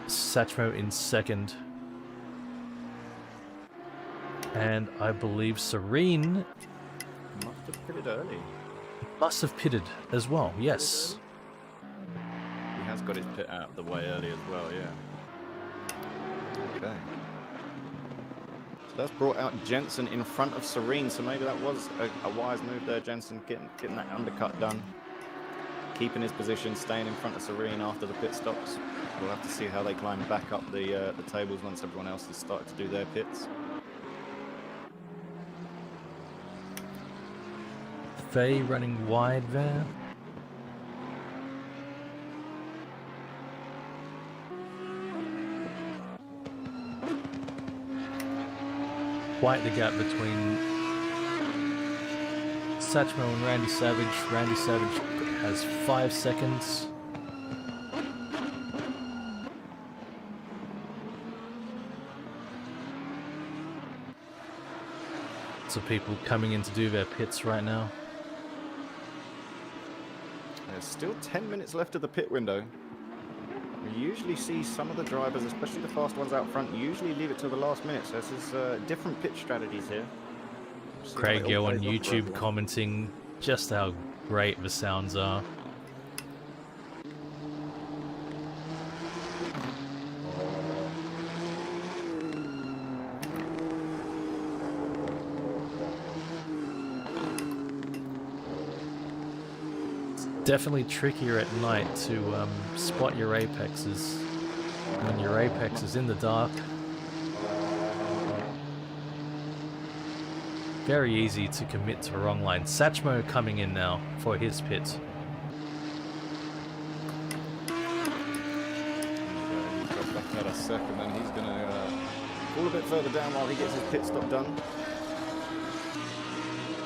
Satchmo in 2nd. And I believe Serene Must have pitted early. must have pitted as well, yes. He has got his pit out of the way early as well, yeah. Okay. So that's brought out Jensen in front of Serene, so maybe that was a wise move there, Jensen, getting that undercut done. Keeping his position, staying in front of Serene after the pit stops. We'll have to see how they climb back up the tables once everyone else has started to do their pits. Faye running wide there. Quite the gap between Satchmo and Randy Savage. Randy Savage has 5 seconds. So people coming in to do their pits right now. There's still 10 minutes left of the pit window. We usually see some of the drivers, especially the fast ones out front, usually leave it to the last minute. So this is different pit strategies here. Craig Yo on YouTube commenting just how great the sounds are. Definitely trickier at night to spot your apexes. When your apex is in the dark, very easy to commit to a wrong line. Satchmo coming in now for his pit. He's got back out a second, and he's going to fall a bit further down while he gets his pit stop done.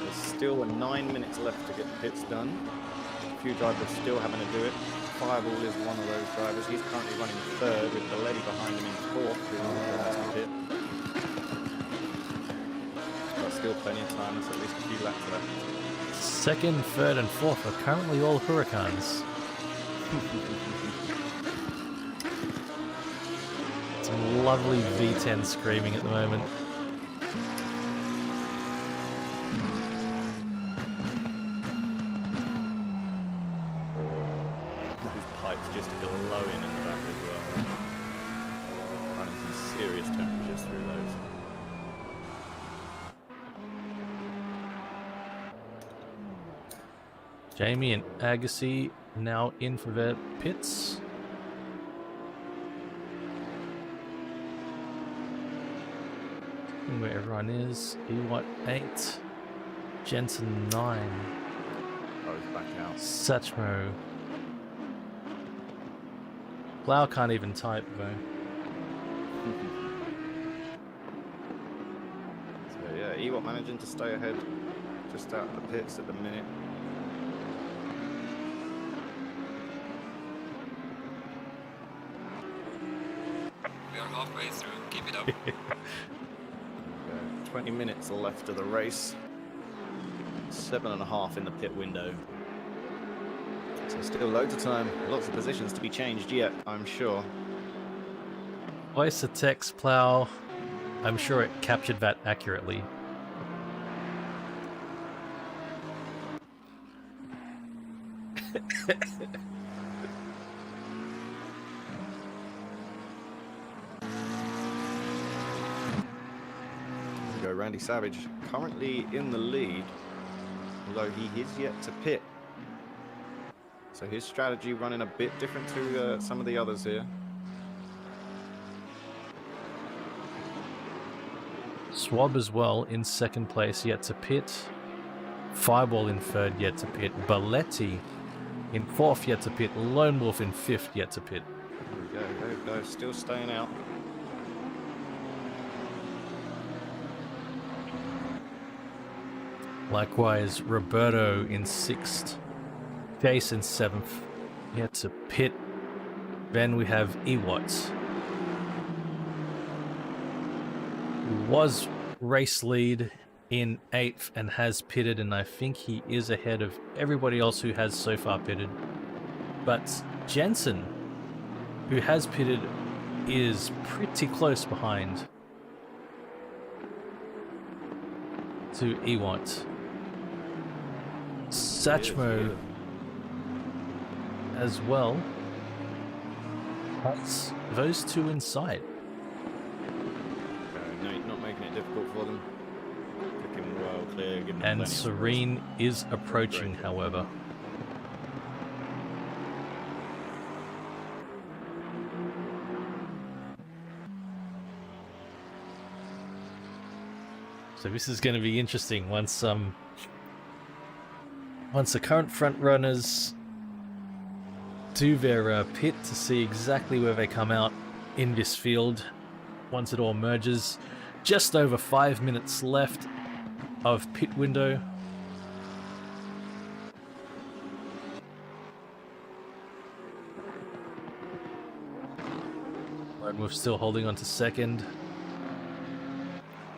There's still 9 minutes left to get the pits done. A few drivers still having to do it. Fireball is one of those drivers. He's currently running 3rd with the lady behind him in 4th. Who pit. But still plenty of time. There's at least a few laps left. 2nd, 3rd, and 4th are currently all Hurricanes. Some lovely V10 screaming at the moment. Just glowing in the back as well. Running some serious temperatures through those. Jamie and Agassi now in for their pits. Where everyone is. Ewat 8. Jensen 9. Oh, he's back out. Satchmo. Blau can't even type though. So yeah, Ewat managing to stay ahead just out of the pits at the minute. We are halfway through. Keep it up. 20 minutes left of the race. 7.5 in the pit window. So still loads of time, lots of positions to be changed yet, I'm sure. Voice of text plow. I'm sure it captured that accurately. There we go, Randy Savage currently in the lead, although he is yet to pit. So his strategy running a bit different to some of the others here. Swab as well in second place, yet to pit. Fireball in third, yet to pit. Balletti in fourth, yet to pit. Lone Wolf in fifth, yet to pit. There we go. Still staying out. Likewise, Roberto in sixth. Chase in seventh, yet to pit. Then we have Ewat, who was race lead in eighth and has pitted, and I think he is ahead of everybody else who has so far pitted. But Jensen, who has pitted, is pretty close behind to Ewat. Satchmo as well. That's those two in sight. No, not making it difficult for them. Looking well clear. Giving them And plenty of Serene is approaching, however. So this is going to be interesting once the current front runners do their pit to see exactly where they come out in this field once it all merges. Just over 5 minutes left of pit window. Lone Wolf still holding on to second.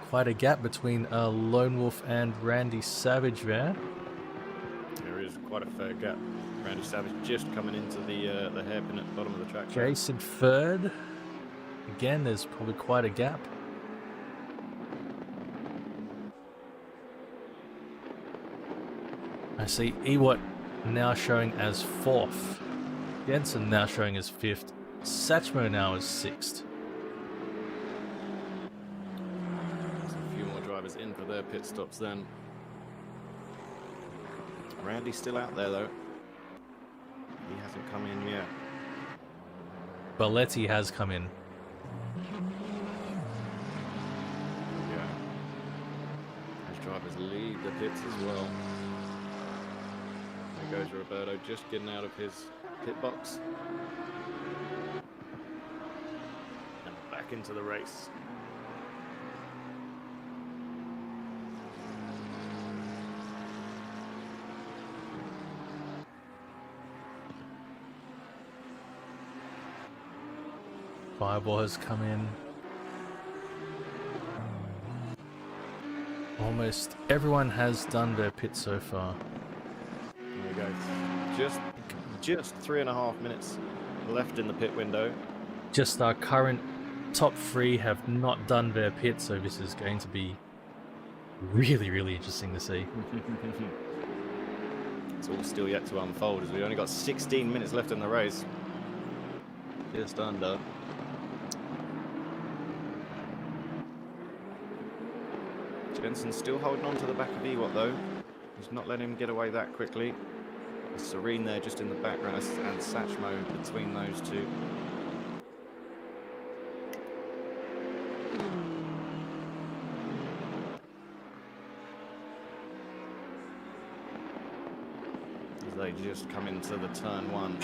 Quite a gap between Lone Wolf and Randy Savage there. There is quite a fair gap. Randy Savage just coming into the hairpin at the bottom of the track. Jason third. Again, there's probably quite a gap. I see Ewat now showing as fourth. Jensen now showing as fifth. Satchmo now as sixth. There's a few more drivers in for their pit stops then. Randy's still out there though. He hasn't come in yet. Balletti has come in. Yeah. Those drivers lead the pits as well. There goes Roberto just getting out of his pit box. And back into the race. Fireball has come in. Almost everyone has done their pit so far. There we go. Just 3.5 minutes left in the pit window. Just our current top three have not done their pit, so this is going to be really, really interesting to see. It's all still yet to unfold as we only got 16 minutes left in the race. Just under. Jensen's still holding on to the back of Ewat though. He's not letting him get away that quickly. There's Serene there just in the background and Satchmo between those two. As they just come into the turn one.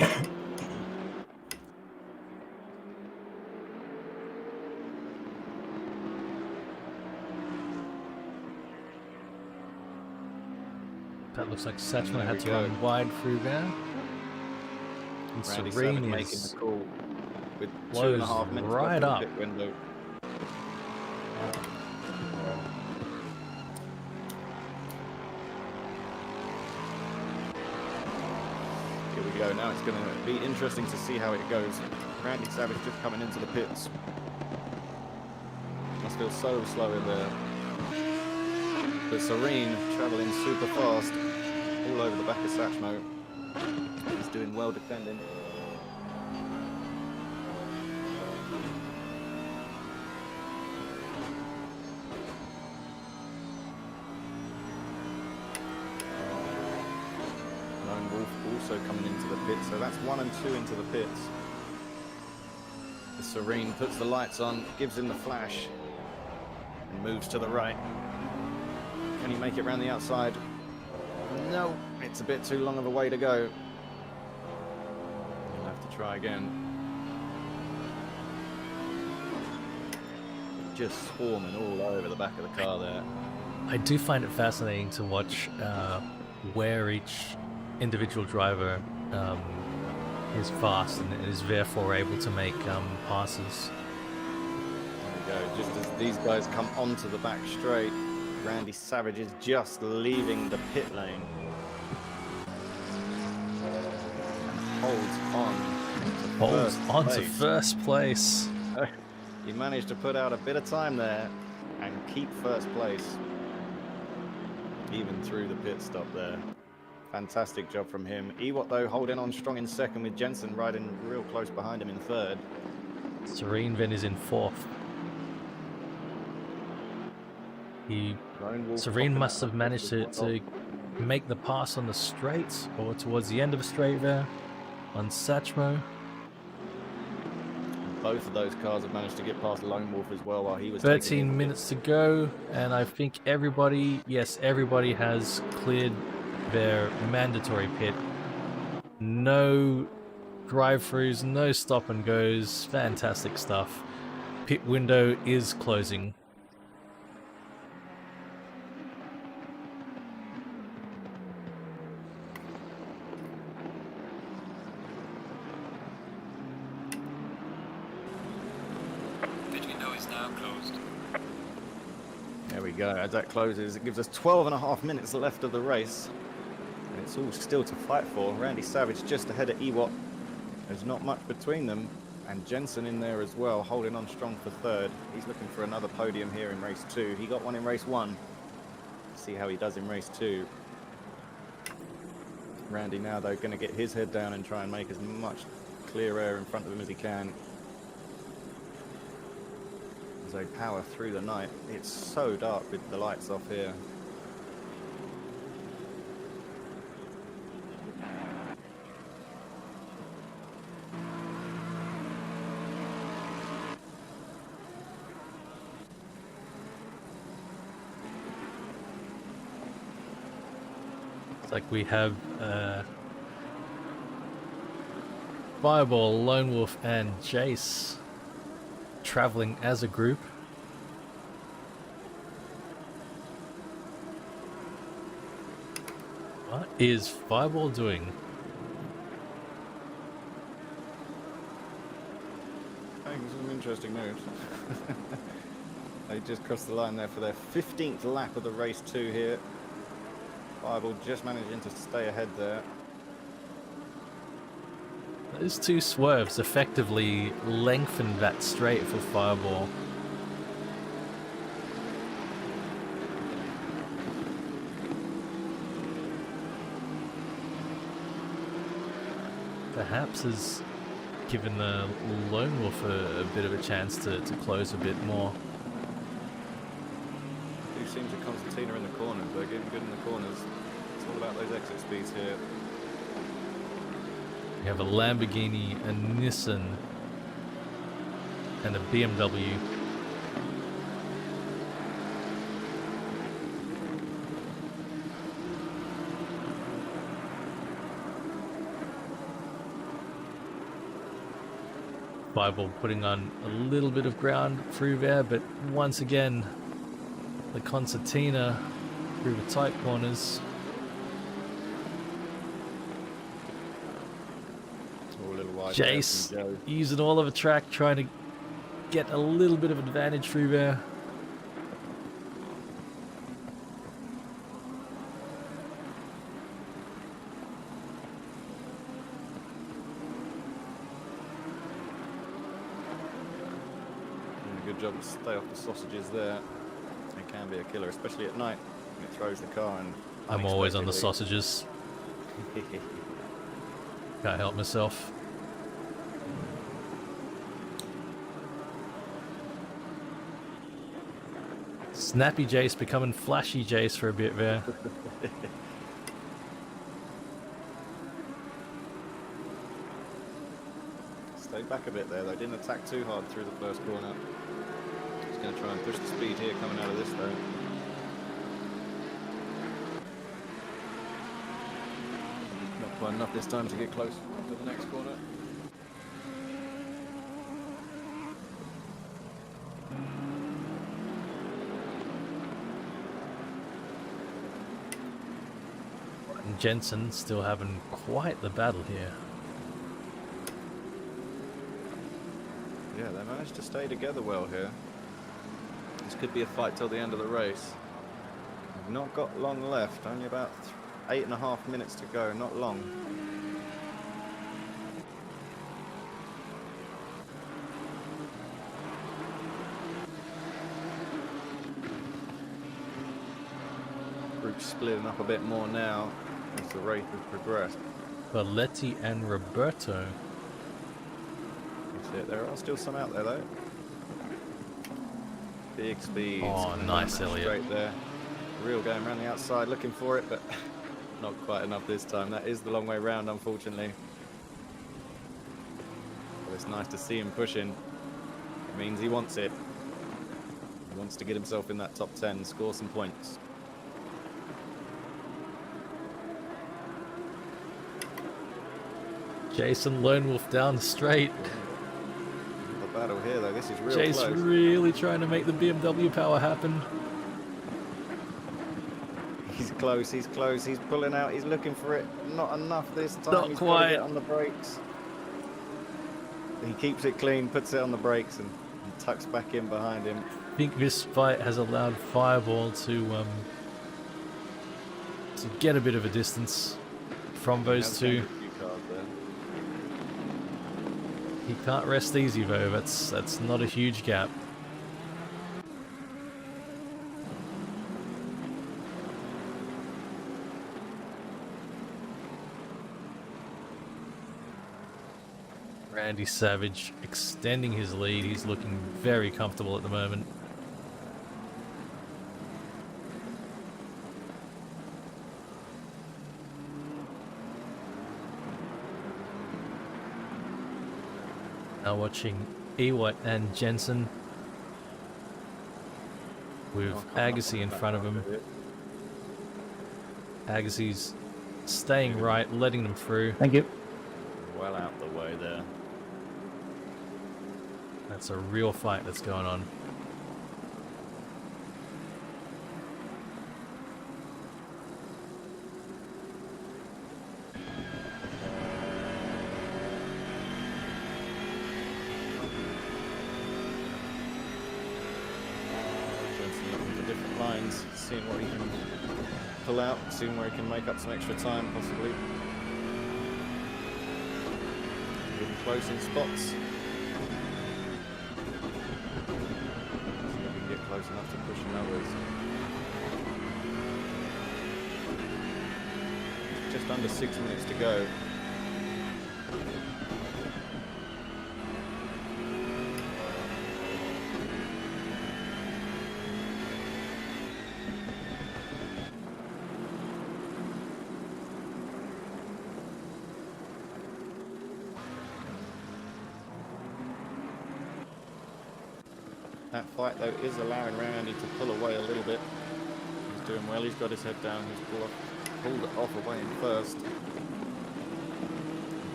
That looks like Satchmo had to run wide through there. And Randy Serene Savage making is the call with blows 2.5 minutes right left in the up. pit window. Here we go. Now it's going to be interesting to see how it goes. Randy Savage just coming into the pits. Must feel so slow in there. But Serene travelling super fast all over the back of Satchmo. He's doing well defending. Lone Wolf also coming into the pits. So that's 1 and 2 into the pits. The Serene puts the lights on, gives him the flash, and moves to the right. Can he make it around the outside? No, it's a bit too long of a way to go. He'll have to try again. Just swarming all over the back of the car there. I do find it fascinating to watch where each individual driver is fast and is therefore able to make passes. There we go. Just as these guys come onto the back straight, Randy Savage is just leaving the pit lane. And holds on to first place. He managed to put out a bit of time there and keep first place, even through the pit stop there. Fantastic job from him. Ewart, though, holding on strong in second, with Jensen riding real close behind him in third. Serene then is in fourth. Serene must have managed to make the pass on the straight, or towards the end of the straight there, on Satchmo. Both of those cars have managed to get past Lone Wolf as well while he was 13 minutes to go, and I think everybody has cleared their mandatory pit. No drive-throughs, no stop and goes. Fantastic stuff. Pit window is closing. There we go. As that closes, it gives us 12.5 minutes left of the race. And it's all still to fight for. Randy Savage just ahead of Ewart. There's not much between them. And Jensen in there as well, holding on strong for third. He's looking for another podium here in race 2. He got one in race 1. See how he does in race 2. Randy now, though, going to get his head down and try and make as much clear air in front of him as he can. As they power through the night. It's so dark with the lights off here. It's like we have Fireball, Lone Wolf, and Jace traveling as a group. What is Fireball doing? Making some interesting moves. They just crossed the line there for their 15th lap of the race 2 here. Fireball just managing to stay ahead there. Those two swerves effectively lengthened that straight for Fireball. Perhaps has given the Lone Wolf a bit of a chance to close a bit more. Two seems of Constantina in the corners. They're getting good in the corners. It's all about those exit speeds here. We have a Lamborghini, a Nissan, and a BMW. Fireball putting on a little bit of ground through there, but once again, the Concertina through the tight corners. Jace using all of the track, trying to get a little bit of advantage through there. Doing a good job to stay off the sausages there. It can be a killer, especially at night when it throws the car. And I'm always on the sausages. Can't help myself. Snappy Jace becoming flashy Jace for a bit there. back a bit there, though. Didn't attack too hard through the first corner. He's going to try and push the speed here coming out of this, though. Not quite enough this time to get close to the next corner. And Jensen still having quite the battle here. Yeah, they managed to stay together well here. This could be a fight till the end of the race. They've not got long left, only about 8.5 minutes to go, not long. Group's splitting up a bit more now as the race has progressed. Valetti and Roberto. That's it. There are still some out there though. Big speed. Oh, nice, Elliot. Straight there. Real going around the outside looking for it, but not quite enough this time. That is the long way round, unfortunately. But it's nice to see him pushing. It means he wants it. He wants to get himself in that top 10, score some points. Jason Lone Wolf down the straight. The battle here, though. This is real Chase close. really trying to make the BMW power happen. He's close, he's close, he's pulling out, he's looking for it. Not enough this time. Not He's quite. got to get on the brakes. He keeps it clean, puts it on the brakes, and tucks back in behind him. I think this fight has allowed Fireball to get a bit of a distance from those two. He can't rest easy though. That's not a huge gap. Randy Savage extending his lead. He's looking very comfortable at the moment. Now watching Ewart and Jensen with Agassi in front of him. Agassi's staying right, letting them through. Thank you. Well out the way there. That's a real fight that's going on. Jensen looking for different lines, seeing what he can pull out, seeing where he can make up some extra time, possibly. Getting close in spots. Get close enough to push others. Just under 6 minutes to go. That fight, though, is allowing Randy to pull away a little bit. He's doing well. He's got his head down. He's pulled it off away in first.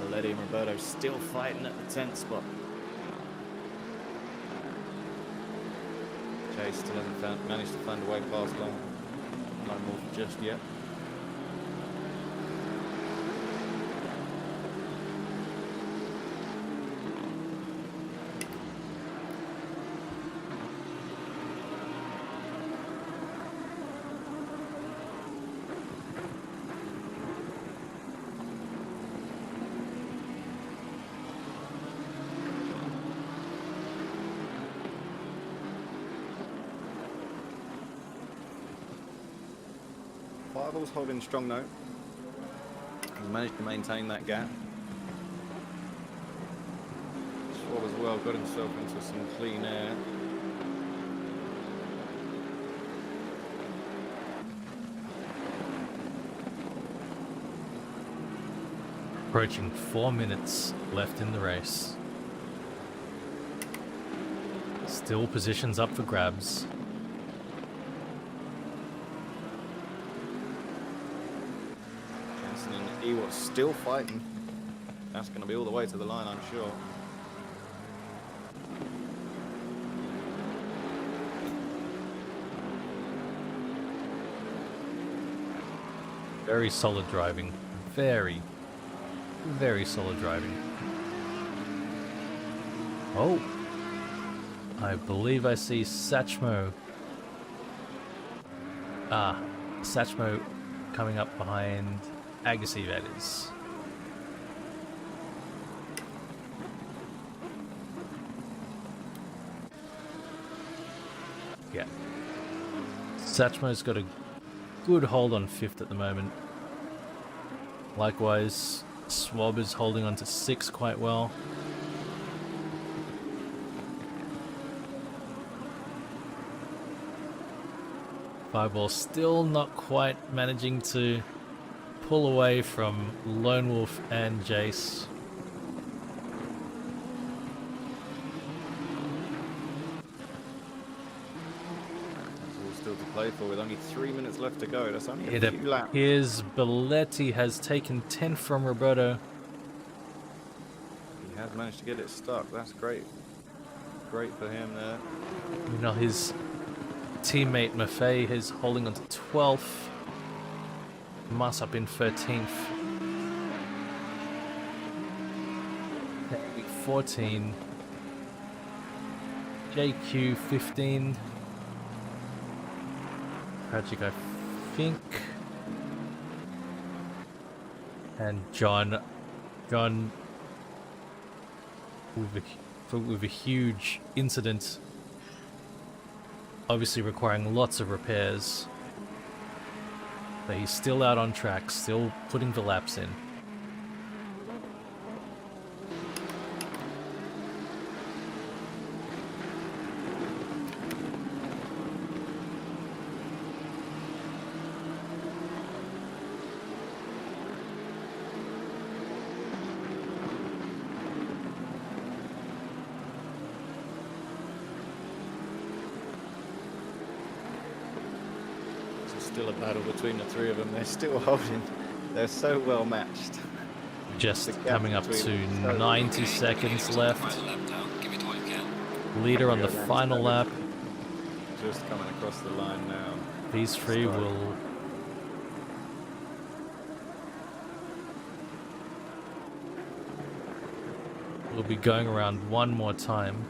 Valetti and Roberto still fighting at the 10th spot. Chase still hasn't managed to find a way past Long. No more just yet. Fireball's holding strong though. He's managed to maintain that gap. Swab as well got himself into some clean air. Approaching 4 minutes left in the race. Still positions up for grabs. Jensen and Ewart still fighting. That's going to be all the way to the line, I'm sure. Very solid driving. Very, very solid driving. Oh, I believe I see Satchmo. Ah, Satchmo coming up behind Agassi, that is. Yeah. Satchmo's got a good hold on 5th at the moment. Likewise, Swab is holding on to 6 quite well. Fireball still not quite managing to pull away from Lone Wolf and Jace. Still to play for with only 3 minutes left to go. That's only a It few laps. appears Belletti has taken 10 from Roberto. He has managed to get it stuck. That's great. Great for him there. You know, his teammate Maffei is holding on to 12th. Mas up in 13th. 14. JQ 15. Tragic, I think. And John with a huge incident, obviously requiring lots of repairs. But he's still out on track, still putting the laps in. Still a battle between the three of them. They're still holding. They're so well matched. Just coming up to 90 seconds left. Leader on the final lap. Just coming across the line now. These three will be going around one more time.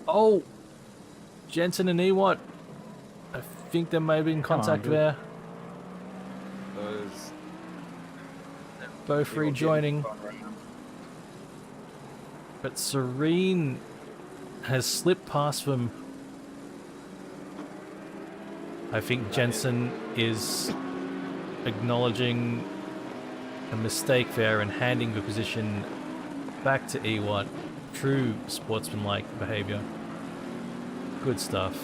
Oh, Jensen and Ewart. I think there may have been contact there. Both rejoining. But Serene has slipped past them. I think Jensen is acknowledging a mistake there and handing the position back to Ewart. True sportsmanlike behavior. Good stuff.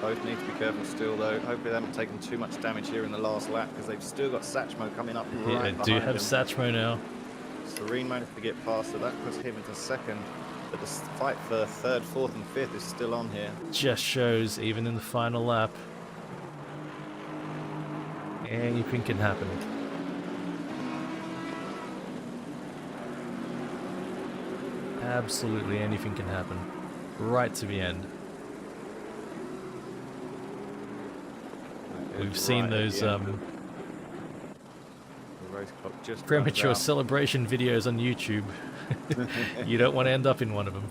Both need to be careful still, though. Hopefully they haven't taken too much damage here in the last lap, because they've still got Satchmo coming up right Yeah, behind do have him. Satchmo now. Serene managed to get past, so that puts him into second. But the fight for third, fourth, and fifth is still on here. Just shows, even in the final lap, anything can happen. Absolutely anything can happen. Right to the end. We've seen those premature celebration videos on YouTube. You don't want to end up in one of them.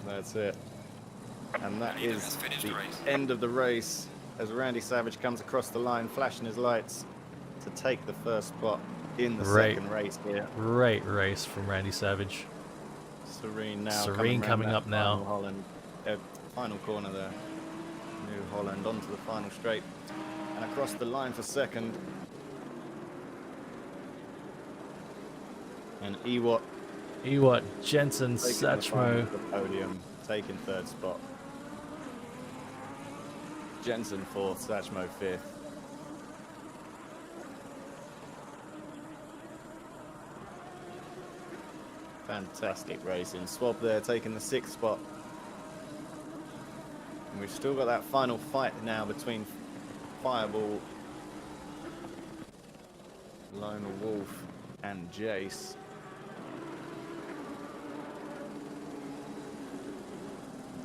That's it. And that is the end of the race as Randy Savage comes across the line, flashing his lights to take the first spot in the second race here. Great race from Randy Savage. Serene now. Serene coming up now. Holland, final corner there. New Holland onto the final straight and across the line for second. And Ewart, Jensen, Satchmo. Podium, taking third spot. Jensen 4th, Satchmo 5th. Fantastic racing. Swab there taking the 6th spot. And we've still got that final fight now between Fireball, Lone Wolf, and Jace.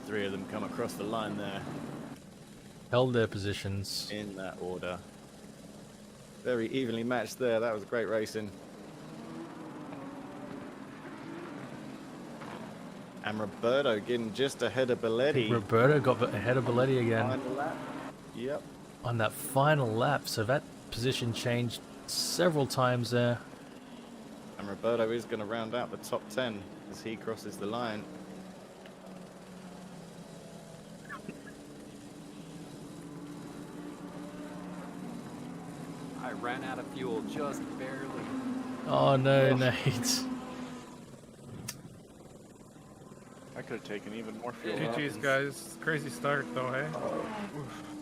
Three of them come across the line there. Held their positions. In that order. Very evenly matched there. That was great racing. And Roberto getting just ahead of Belletti. Roberto got ahead of Belletti again. Final lap. Yep. On that final lap, so that position changed several times there. And Roberto is going to round out the top 10 as he crosses the line. I ran out of fuel just barely. Oh no, Nate. I could have taken even more fuel. GG's, guys. Crazy start, though, hey?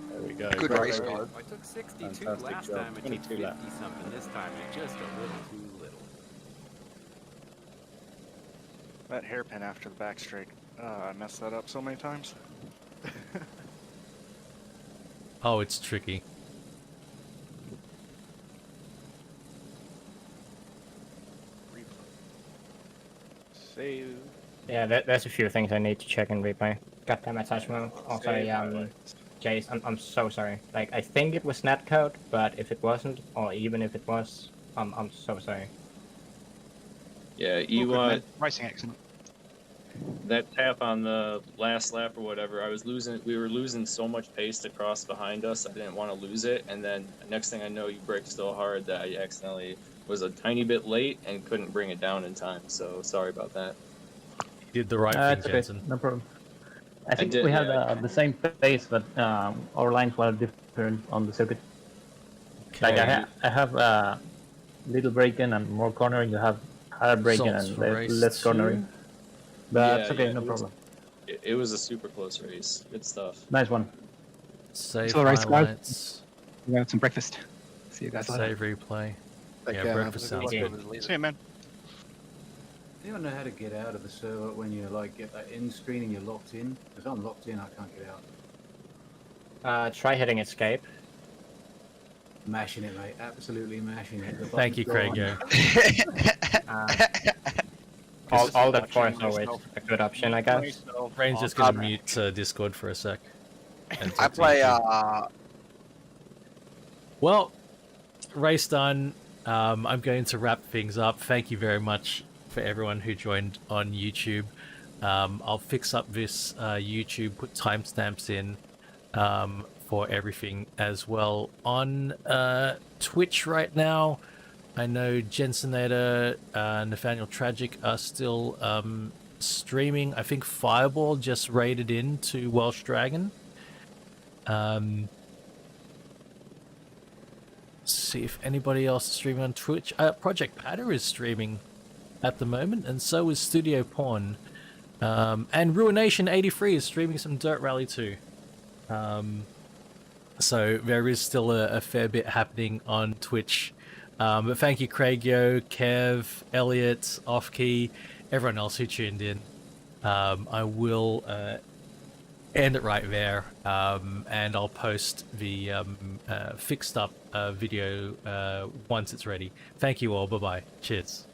There we go. Good race, man. I took 62 Fantastic last job. time. I took 50 laps. something this time. And just a little too little. That hairpin after the back straight. I messed that up so many times. Oh, it's tricky. Save. Yeah, there's a few things I need to check in replay. God damn it, Satchmo. Oh, sorry, Jace, I'm so sorry. Like, I think it was netcode, but if it wasn't, or even if it was, I'm so sorry. Yeah, Good, Ewa, man. Racing excellent. that tap on the last lap or whatever, we were losing so much pace to cross behind us, I didn't want to lose it, and then next thing I know, you braked so hard that I accidentally was a tiny bit late and couldn't bring it down in time, so sorry about that. You did the right It's thing, okay, Jensen. no problem. I think did, we had yeah, the same pace, but our lines were different on the circuit. Like I have little braking and more cornering. You have higher braking Salts and race less cornering. But it's okay, no it was- problem. It was a super close race. Good stuff. Nice one. Save So race, guys. highlights. We got some breakfast. See you guys later. Save replay. Take Yeah, care, man. breakfast sounds Yeah. good. See you, man. Do you know how to get out of the server when you like get that end screen and you're locked in? Because I'm locked in, I can't get out. Try hitting escape. Mashing it, mate. Absolutely mashing it. The Thank you, button's Craig. gone. All that for is always a good option, I guess. Rain's just gonna mute Discord for a sec. and I talk to play YouTube. Well, race done. I'm going to wrap things up. Thank you very much for everyone who joined on YouTube. I'll fix up this YouTube, put timestamps in for everything as well. On Twitch right now, I know Jensenator, Nathaniel Tragic are still streaming. I think Fireball just raided into Welsh Dragon. See if anybody else is streaming on Twitch. Project Patter is streaming at the moment, and so is Studio Pawn. And Ruination83 is streaming some Dirt Rally too. So there is still a fair bit happening on Twitch. But thank you, Craigio, Kev, Elliot, Offkey, everyone else who tuned in. I will end it right there, and I'll post the fixed up video once it's ready. Thank you all. Bye-bye. Cheers.